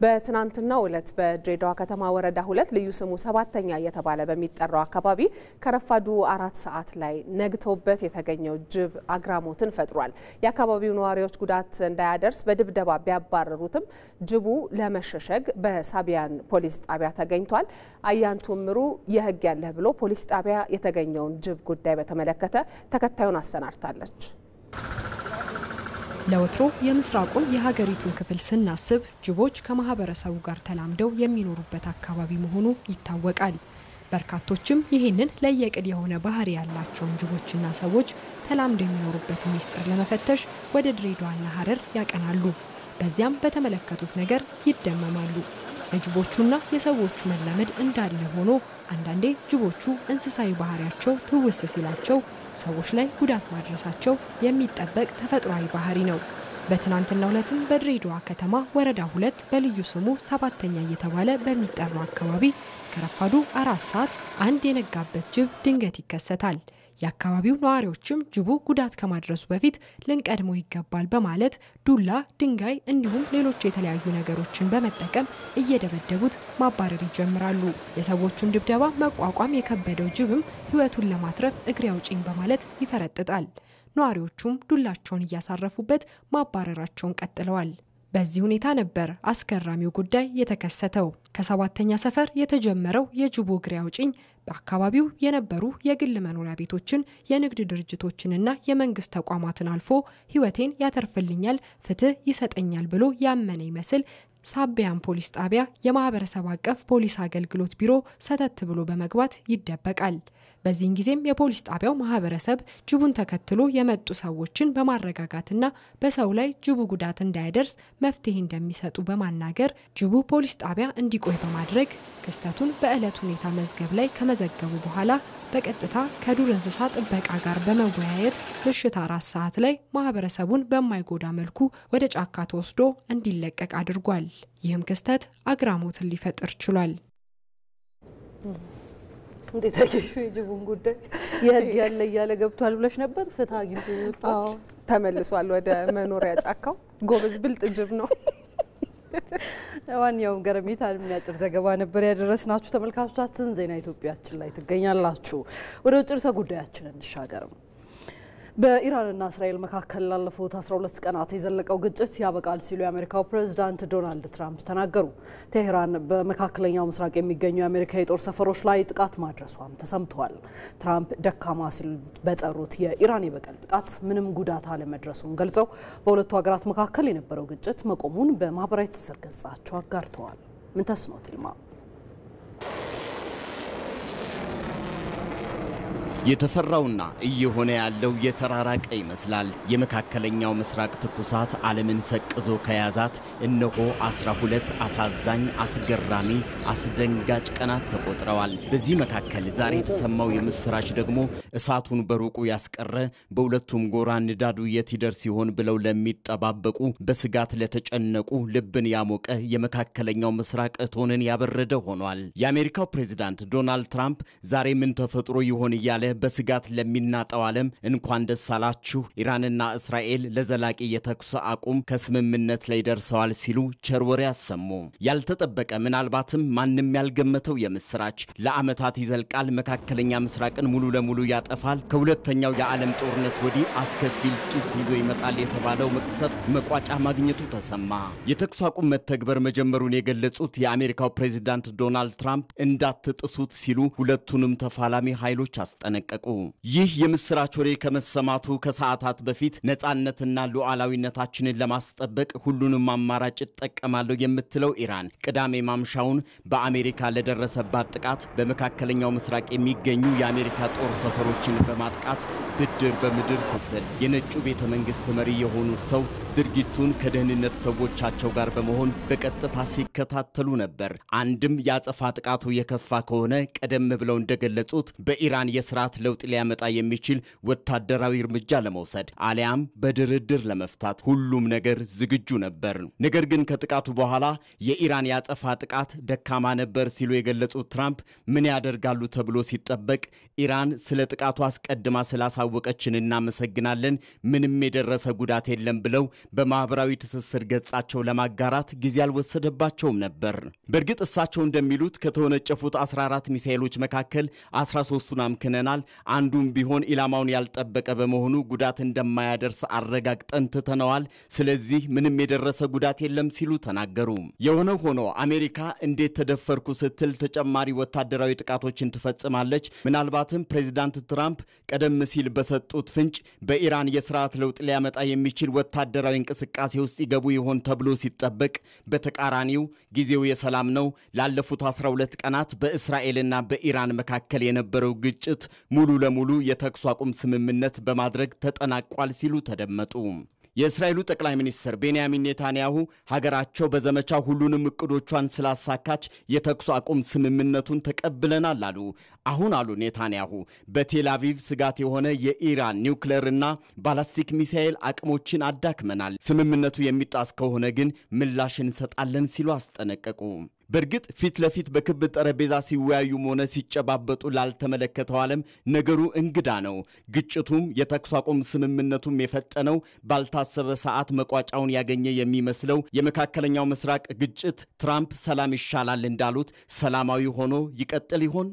በትናንትናው ዕለት በድሬዳዋ ከተማ ወረዳ 2 ልዩ ስሙ ሰባተኛ እየተባለ በሚጠራው አካባቢ ከረፋዱ 4 ሰዓት ላይ ነግቶበት የተገኘው ጅብ አግራሞትን ፈጥሯል። የአካባቢው ነዋሪዎች ጉዳት እንዳያደርስ በድብደባ ቢያባረሩትም ጅቡ ለመሸሸግ በሳቢያን ፖሊስ ጣቢያ ተገኝቷል። አያንቱ ምሩ የህግ ያለህ ብሎ ፖሊስ ጣቢያ የተገኘውን ጅብ ጉዳይ በተመለከተ ተከታዩን አሰናድታለች። ለወትሮ የምስራቁን የሀገሪቱን ክፍል ስናስብ ጅቦች ከማህበረሰቡ ጋር ተላምደው የሚኖሩበት አካባቢ መሆኑ ይታወቃል። በርካቶችም ይህንን ለየቅል የሆነ ባህሪ ያላቸውን ጅቦችና ሰዎች ተላምደው የሚኖሩበት ሚስጥር ለመፈተሽ ወደ ድሬዳዋና ሀረር ያቀናሉ። በዚያም በተመለከቱት ነገር ይደመማሉ። የጅቦቹና የሰዎቹ መላመድ እንዳለ ሆኖ አንዳንዴ ጅቦቹ እንስሳዊ ባህሪያቸው ትውስ ሲላቸው ሰዎች ላይ ጉዳት ማድረሳቸው የሚጠበቅ ተፈጥሯዊ ባህሪ ነው። በትናንትናው ዕለትም በድሬዳዋ ከተማ ወረዳ 2 በልዩ ስሙ ሰባተኛ እየተባለ በሚጠራው አካባቢ ከረፋዱ 4 ሰዓት አንድ የነጋበት ጅብ ድንገት ይከሰታል። የአካባቢው ነዋሪዎችም ጅቡ ጉዳት ከማድረሱ በፊት ልንቀድመው ይገባል በማለት ዱላ፣ ድንጋይ እንዲሁም ሌሎች የተለያዩ ነገሮችን በመጠቀም እየደበደቡት ማባረር ይጀምራሉ። የሰዎቹን ድብደባ መቋቋም የከበደው ጅብም ሕይወቱን ለማትረፍ እግሬ አውጪኝ በማለት ይፈረጥጣል። ነዋሪዎቹም ዱላቸውን እያሳረፉበት ማባረራቸውን ቀጥለዋል። በዚህ ሁኔታ ነበር አስገራሚው ጉዳይ የተከሰተው። ከሰባተኛ ሰፈር የተጀመረው የጅቡ እግሬ አውጪኝ በአካባቢው የነበሩ የግል መኖሪያ ቤቶችን፣ የንግድ ድርጅቶችንና የመንግስት ተቋማትን አልፎ ሕይወቴን ያተርፍልኛል፣ ፍትህ ይሰጠኛል ብሎ ያመነ ይመስል ሳቢያን ፖሊስ ጣቢያ የማህበረሰብ አቀፍ ፖሊስ አገልግሎት ቢሮ ሰተት ብሎ በመግባት ይደበቃል። በዚህን ጊዜም የፖሊስ ጣቢያው ማህበረሰብ ጅቡን ተከትሎ የመጡ ሰዎችን በማረጋጋትና በሰው ላይ ጅቡ ጉዳት እንዳይደርስ መፍትሄ እንደሚሰጡ በማናገር ጅቡ ፖሊስ ጣቢያ እንዲቆይ በማድረግ ክስተቱን በዕለት ሁኔታ መዝገብ ላይ ከመዘገቡ በኋላ በቀጥታ ከዱር እንስሳ ጥበቃ ጋር በመወያየት ምሽት 4 ሰዓት ላይ ማህበረሰቡን በማይጎዳ መልኩ ወደ ጫካ ተወስዶ እንዲለቀቅ አድርጓል። ይህም ክስተት አግራሞትን ሊፈጥር ችሏል። እንዴት አየሽ የጅቡን ጉዳይ? የህግ ያለ እያለ ገብቷል ብለሽ ነበር። ፍትህ አግኝቶ ይወጣል፣ ተመልሷል ወደ መኖሪያ ጫካው። ጎበዝ ብልጥ ጅብ ነው። ለማንኛውም ገረሜታን የሚያጭር ዘገባ ነበር ያደረስናችሁ ተመልካቾቻችን። ዜና ኢትዮጵያችን ላይ ትገኛላችሁ። ወደ ውጭ ርዕሰ ጉዳያችን እንሻገርም። በኢራንና እስራኤል መካከል ላለፉት 12 ቀናት የዘለቀው ግጭት ያበቃል ሲሉ የአሜሪካው ፕሬዝዳንት ዶናልድ ትራምፕ ተናገሩ። ቴህራን በመካከለኛው ምስራቅ የሚገኙ የአሜሪካ የጦር ሰፈሮች ላይ ጥቃት ማድረሷም ተሰምቷል። ትራምፕ ደካማ ሲሉ በጠሩት የኢራን የበቀል ጥቃት ምንም ጉዳት አለመድረሱን ገልጸው በሁለቱ ሀገራት መካከል የነበረው ግጭት መቆሙን በማህበራዊ ትስስር ገጻቸው አጋርተዋል። ምን ተስኖት ይልማ የተፈራውና እየሆነ ያለው የተራራቀ ይመስላል። የመካከለኛው ምስራቅ ትኩሳት ዓለምን ሰቅዞ ከያዛት እነሆ 12 አሳዛኝ፣ አስገራሚ፣ አስደንጋጭ ቀናት ተቆጥረዋል። በዚህ መካከል ዛሬ የተሰማው የምስራች ደግሞ እሳቱን በሩቁ ያስቀረ፣ በሁለቱም ጎራ ንዳዱ የት ይደርስ ሲሆን ብለው ለሚጠባበቁ፣ በስጋት ለተጨነቁ ልብን ያሞቀ የመካከለኛው ምስራቅ እቶንን ያበረደ ሆኗል። የአሜሪካው ፕሬዝዳንት ዶናልድ ትራምፕ ዛሬ ምን ተፈጥሮ ይሆን እያለ በስጋት ለሚናጠው ዓለም እንኳን ደስ አላችሁ፣ ኢራንና እስራኤል ለዘላቂ የተኩስ አቁም ከስምምነት ላይ ደርሰዋል ሲሉ ቸር ወሬ ያሰሙ። ያልተጠበቀ ምናልባትም ማንም ያልገመተው የምስራች ለዓመታት ይዘልቃል፣ መካከለኛ ምስራቅን ሙሉ ለሙሉ ያጠፋል፣ ከሁለተኛው የዓለም ጦርነት ወዲህ አስከፊ እልቂት ይዞ ይመጣል የተባለው መቅሰፍት መቋጫ ማግኘቱ ተሰማ። የተኩስ አቁም መተግበር መጀመሩን የገለጹት የአሜሪካው ፕሬዝዳንት ዶናልድ ትራምፕ እንዳትጥሱት ሲሉ ሁለቱንም ተፋላሚ ኃይሎች አስጠነቀቁ። ይህ የምስራች ወሬ ከመሰማቱ ከሰዓታት በፊት ነጻነትና ሉዓላዊነታችንን ለማስጠበቅ ሁሉንም አማራጭ እጠቀማለሁ የምትለው ኢራን ቅዳሜ ማምሻውን በአሜሪካ ለደረሰባት ጥቃት በመካከለኛው ምስራቅ የሚገኙ የአሜሪካ ጦር ሰፈሮችን በማጥቃት ብድር በምድር ስትል የነጩ ቤተ መንግስት መሪ የሆኑት ሰው ድርጊቱን ከደህንነት ሰዎቻቸው ጋር በመሆን በቀጥታ ሲከታተሉ ነበር። አንድም ያጸፋ ጥቃቱ የከፋ ከሆነ ቀደም ብለው እንደገለጹት በኢራን የስርዓት ለውጥ ሊያመጣ የሚችል ወታደራዊ እርምጃ ለመውሰድ አሊያም በድርድር ለመፍታት ሁሉም ነገር ዝግጁ ነበር። ነገር ግን ከጥቃቱ በኋላ የኢራን ያጸፋ ጥቃት ደካማ ነበር ሲሉ የገለጹት ትራምፕ ምን ያደርጋሉ ተብሎ ሲጠበቅ ኢራን ስለ ጥቃቱ አስቀድማ ስላሳወቀችን እናመሰግናለን፣ ምንም የደረሰ ጉዳት የለም ብለው በማህበራዊ ትስስር ገጻቸው ለማጋራት ጊዜ አልወሰደባቸውም ነበር። በእርግጥ እሳቸው እንደሚሉት ከተወነጨፉት 14 ሚሳኤሎች መካከል 13ቱን አምክነናል፣ አንዱም ቢሆን ኢላማውን ያልጠበቀ በመሆኑ ጉዳት እንደማያደርስ አረጋግጠን ትተነዋል፣ ስለዚህ ምንም የደረሰ ጉዳት የለም ሲሉ ተናገሩ። የሆነ ሆኖ አሜሪካ እንዴት ተደፈርኩ ስትል ተጨማሪ ወታደራዊ ጥቃቶችን ትፈጽማለች? ምናልባትም ፕሬዝዳንት ትራምፕ ቀደም ሲል በሰጡት ፍንጭ በኢራን የስርዓት ለውጥ ሊያመጣ የሚችል ወታደራዊ እንቅስቃሴ ውስጥ ይገቡ ይሆን ተብሎ ሲጠበቅ፣ በተቃራኒው ጊዜው የሰላም ነው፣ ላለፉት 12 ቀናት በእስራኤልና በኢራን መካከል የነበረው ግጭት ሙሉ ለሙሉ የተኩስ አቁም ስምምነት በማድረግ ተጠናቋል ሲሉ ተደመጡ። የእስራኤሉ ጠቅላይ ሚኒስትር ቤንያሚን ኔታንያሁ ሀገራቸው በዘመቻ ሁሉንም እቅዶቿን ስላሳካች የተኩስ አቁም ስምምነቱን ተቀብለናል አሉ። አሁን አሉ ኔታንያሁ በቴል አቪቭ ስጋት የሆነ የኢራን ኒውክሌርና ባላስቲክ ሚሳኤል አቅሞችን አዳክመናል። ስምምነቱ የሚጣስ ከሆነ ግን ምላሽ እንሰጣለን ሲሉ አስጠነቀቁ። በእርግጥ ፊት ለፊት በክብ ጠረጴዛ ሲወያዩም ሆነ ሲጨባበጡ ላልተመለከተው ዓለም ነገሩ እንግዳ ነው። ግጭቱም የተኩስ አቁም ስምምነቱም የፈጠነው ባልታሰበ ሰዓት መቋጫውን ያገኘ የሚመስለው የመካከለኛው ምስራቅ ግጭት ትራምፕ ሰላም ይሻላል እንዳሉት ሰላማዊ ሆኖ ይቀጥል ይሆን?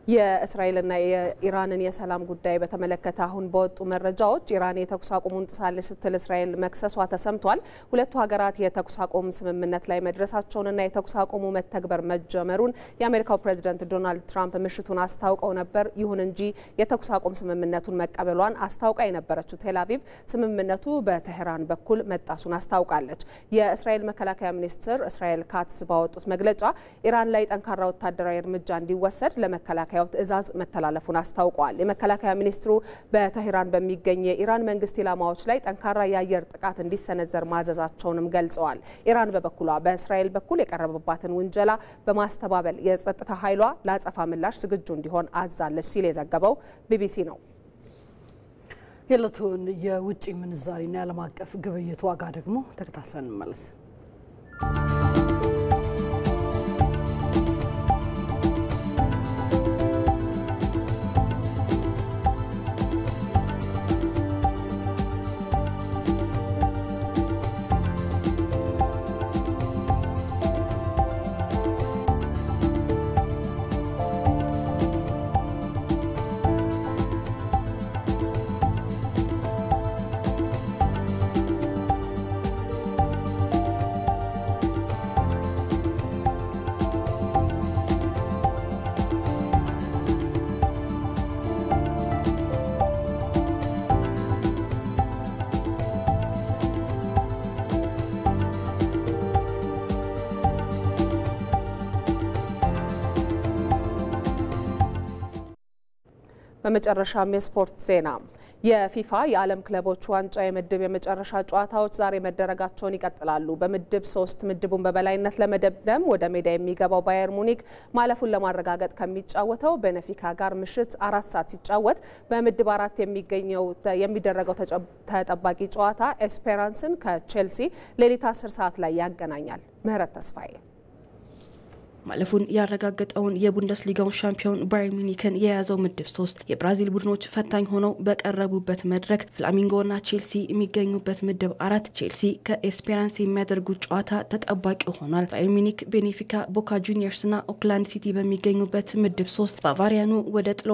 የእስራኤልና የኢራንን የሰላም ጉዳይ በተመለከተ አሁን በወጡ መረጃዎች ኢራን የተኩስ አቁሙን ጥሳለች ስትል እስራኤል መክሰሷ ተሰምቷል። ሁለቱ ሀገራት የተኩስ አቁም ስምምነት ላይ መድረሳቸውንና የተኩስ አቁሙ መተግበር መጀመሩን የአሜሪካው ፕሬዝዳንት ዶናልድ ትራምፕ ምሽቱን አስታውቀው ነበር። ይሁን እንጂ የተኩስ አቁም ስምምነቱን መቀበሏን አስታውቃ የነበረችው ቴል አቪቭ ስምምነቱ በቴህራን በኩል መጣሱን አስታውቃለች። የእስራኤል መከላከያ ሚኒስትር እስራኤል ካትስ ባወጡት መግለጫ ኢራን ላይ ጠንካራ ወታደራዊ እርምጃ እንዲወሰድ ለመከላከያ ትዕዛዝ መተላለፉን አስታውቋል። የመከላከያ ሚኒስትሩ በቴህራን በሚገኝ የኢራን መንግስት ኢላማዎች ላይ ጠንካራ የአየር ጥቃት እንዲሰነዘር ማዘዛቸውንም ገልጸዋል። ኢራን በበኩሏ በእስራኤል በኩል የቀረበባትን ውንጀላ በማስተባበል የጸጥታ ኃይሏ ለአጸፋ ምላሽ ዝግጁ እንዲሆን አዛለች ሲል የዘገበው ቢቢሲ ነው። የዕለቱን የውጭ ምንዛሪና የዓለም አቀፍ ግብይት ዋጋ ደግሞ ተከታትለን እንመለስ። በመጨረሻም የስፖርት ዜና የፊፋ የዓለም ክለቦች ዋንጫ የምድብ የመጨረሻ ጨዋታዎች ዛሬ መደረጋቸውን ይቀጥላሉ። በምድብ 3 ምድቡን በበላይነት ለመደምደም ወደ ሜዳ የሚገባው ባየር ሙኒክ ማለፉን ለማረጋገጥ ከሚጫወተው ቤኔፊካ ጋር ምሽት 4 ሰዓት ሲጫወት፣ በምድብ 4 የሚደረገው ተጠባቂ ጨዋታ ኤስፔራንስን ከቼልሲ ሌሊት 10 ሰዓት ላይ ያገናኛል። ምህረት ተስፋዬ ማለፉን ያረጋገጠውን የቡንደስሊጋውን ሻምፒዮን ባየርን ሚኒክን የያዘው ምድብ 3 የብራዚል ቡድኖች ፈታኝ ሆነው በቀረቡበት መድረክ ፍላሚንጎና ቼልሲ የሚገኙበት ምድብ 4 ቼልሲ ከኤስፔራንስ የሚያደርጉት ጨዋታ ተጠባቂ ሆኗል። ባየርን ሚኒክ፣ ቤኔፊካ፣ ቦካ ጁኒየርስና ኦክላንድ ሲቲ በሚገኙበት ምድብ 3 ባቫሪያኑ ወደ ጥሎ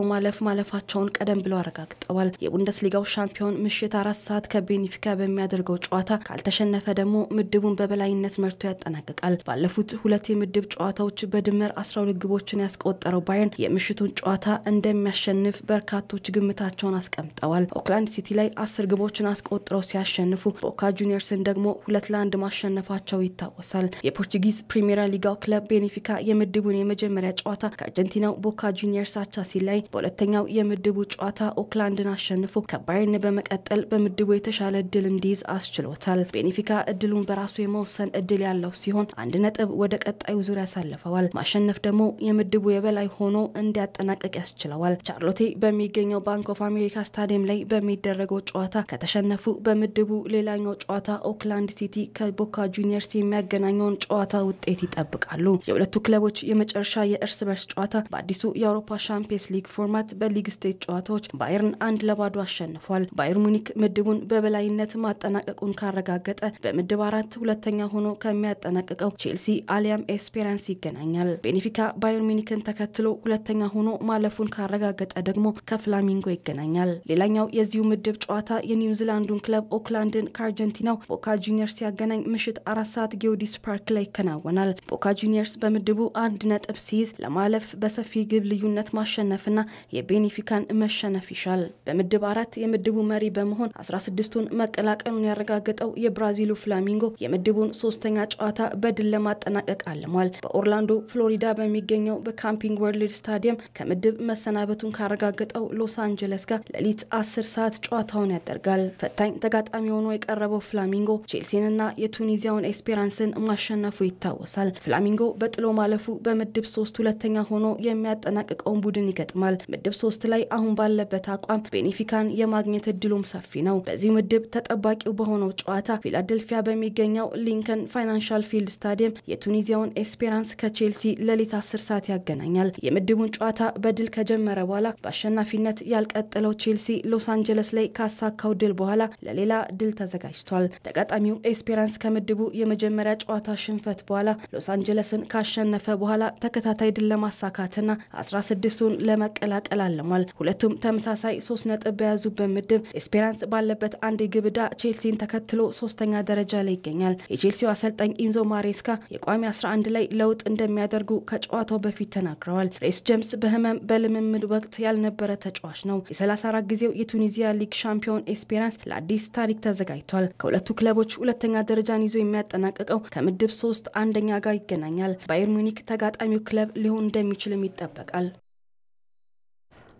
ማለፋቸውን ቀደም ብለው አረጋግጠዋል። የቡንደስሊጋው ሻምፒዮን ምሽት 4 ሰዓት ከቤኔፊካ በሚያደርገው ጨዋታ ካልተሸነፈ ደግሞ ምድቡን በበላይነት መርቶ ያጠናቅቃል። ባለፉት ሁለት የምድብ ጨዋታዎች በድምር 12 ግቦችን ያስቆጠረው ባየርን የምሽቱን ጨዋታ እንደሚያሸንፍ በርካቶች ግምታቸውን አስቀምጠዋል። ኦክላንድ ሲቲ ላይ 10 ግቦችን አስቆጥረው ሲያሸንፉ ቦካ ጁኒየርስን ደግሞ 2-1 ማሸነፋቸው ይታወሳል። የፖርቹጊዝ ፕሪሚየር ሊጋው ክለብ ቤኔፊካ የምድቡን የመጀመሪያ ጨዋታ ከአርጀንቲናው ቦካ ጁኒየርስ አቻ ሲለያይ በሁለተኛው የምድቡ ጨዋታ ኦክላንድን አሸንፎ ከባየርን በመቀጠል በምድቡ የተሻለ እድል እንዲይዝ አስችሎታል። ቤኔፊካ እድሉን በራሱ የመወሰን እድል ያለው ሲሆን 1 ነጥብ ወደ ቀጣዩ ዙር ያሳልፈዋል። ማሸነፍ ደግሞ የምድቡ የበላይ ሆኖ እንዲያጠናቀቅ ያስችለዋል። ቻርሎቴ በሚገኘው ባንክ ኦፍ አሜሪካ ስታዲየም ላይ በሚደረገው ጨዋታ ከተሸነፉ በምድቡ ሌላኛው ጨዋታ ኦክላንድ ሲቲ ከቦካ ጁኒየርስ የሚያገናኘውን ጨዋታ ውጤት ይጠብቃሉ። የሁለቱ ክለቦች የመጨረሻ የእርስ በርስ ጨዋታ በአዲሱ የአውሮፓ ሻምፒየንስ ሊግ ፎርማት በሊግ ስቴጅ ጨዋታዎች ባየርን 1-2 አሸንፏል። ባየር ሙኒክ ምድቡን በበላይነት ማጠናቀቁን ካረጋገጠ በምድብ 4 ሁለተኛ ሆኖ ከሚያጠናቅቀው ቼልሲ አሊያም ኤስፔራንስ ይገናኛል። ቤኔፊካ ባየር ሙኒክን ተከትሎ ሁለተኛ ሆኖ ማለፉን ካረጋገጠ ደግሞ ከፍላሚንጎ ይገናኛል። ሌላኛው የዚሁ ምድብ ጨዋታ የኒውዚላንዱን ክለብ ኦክላንድን ከአርጀንቲናው ቦካ ጁኒየርስ ያገናኝ ምሽት 4 ሰዓት ጊዮዲስ ፓርክ ላይ ይከናወናል። ቦካ ጁኒየርስ በምድቡ 1 ነጥብ ሲይዝ ለማለፍ በሰፊ ግብ ልዩነት ማሸነፍና የቤኔፊካን መሸነፍ ይሻል። በምድብ 4 የምድቡ መሪ በመሆን 16ቱን መቀላቀሉን ያረጋገጠው የብራዚሉ ፍላሚንጎ የምድቡን 3ኛ ጨዋታ በድል ለማጠናቀቅ አልሟል። በኦርላንዶ ፍሎሪዳ በሚገኘው በካምፒንግ ወርልድ ስታዲየም ከምድብ መሰናበቱን ካረጋገጠው ሎስ አንጀለስ ጋር ሌሊት 10 ሰዓት ጨዋታውን ያደርጋል። ፈታኝ ተጋጣሚ ሆኖ የቀረበው ፍላሚንጎ ቼልሲንና የቱኒዚያውን ኤስፔራንስን ማሸነፉ ይታወሳል። ፍላሚንጎ በጥሎ ማለፉ በምድብ 3 ሁለተኛ ሆኖ የሚያጠናቅቀውን ቡድን ይገጥማል። ምድብ 3 ላይ አሁን ባለበት አቋም ቤኔፊካን የማግኘት እድሉም ሰፊ ነው። በዚህ ምድብ ተጠባቂው በሆነው ጨዋታ ፊላደልፊያ በሚገኘው ሊንከን ፋይናንሻል ፊልድ ስታዲየም የቱኒዚያውን ኤስፔራንስ ከቼልሲ ሌሊት 10 ሰዓት ያገናኛል። የምድቡን ጨዋታ በድል ከጀመረ በኋላ በአሸናፊነት ያልቀጠለው ቼልሲ ሎስ አንጀለስ ላይ ካሳካው ድል በኋላ ለሌላ ድል ተዘጋጅቷል። ተጋጣሚው ኤስፔራንስ ከምድቡ የመጀመሪያ ጨዋታ ሽንፈት በኋላ ሎስ አንጀለስን ካሸነፈ በኋላ ተከታታይ ድል ለማሳካትና 16ቱን ለመቀላቀል አልሟል። ሁለቱም ተመሳሳይ 3 ነጥብ በያዙበት ምድብ ኤስፔራንስ ባለበት አንድ የግብ ዕዳ ቼልሲን ተከትሎ 3ኛ ደረጃ ላይ ይገኛል። የቼልሲው አሰልጣኝ ኢንዞ ማሬስካ የቋሚ 11 ላይ ለውጥ እንደሚያደርጉ ከጨዋታው በፊት ተናግረዋል። ሬስ ጄምስ በህመም በልምምድ ወቅት ያልነበረ ተጫዋች ነው። የ34 ጊዜው የቱኒዚያ ሊግ ሻምፒዮን ኤስፔራንስ ለአዲስ ታሪክ ተዘጋጅቷል። ከሁለቱ ክለቦች ሁለተኛ ደረጃን ይዞ የሚያጠናቅቀው ከምድብ 3 አንደኛ ጋር ይገናኛል። ባየር ሙኒክ ተጋጣሚው ክለብ ሊሆን እንደሚችልም ይጠበቃል።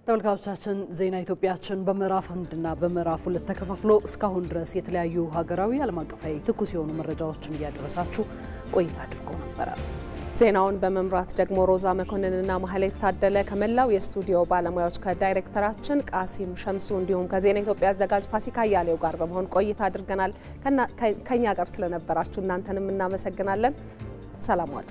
ተመልካቾቻችን ዜና ኢትዮጵያችን በምዕራፍ 1ና በምዕራፍ 2 ተከፋፍሎ እስካሁን ድረስ የተለያዩ ሀገራዊ ዓለም አቀፋዊ ትኩስ የሆኑ መረጃዎችን እያደረሳችሁ ቆይታ አድርጎ ነበር። ዜናውን በመምራት ደግሞ ሮዛ መኮንንና ማህሌት ታደለ ከመላው የስቱዲዮ ባለሙያዎች ከዳይሬክተራችን ቃሲም ሸምሱ እንዲሁም ከዜና ኢትዮጵያ አዘጋጅ ፋሲካ ያሌው ጋር በመሆን ቆይታ አድርገናል። ከኛ ጋር ስለነበራችሁ እናንተንም እናመሰግናለን። ሰላም ዋሉ።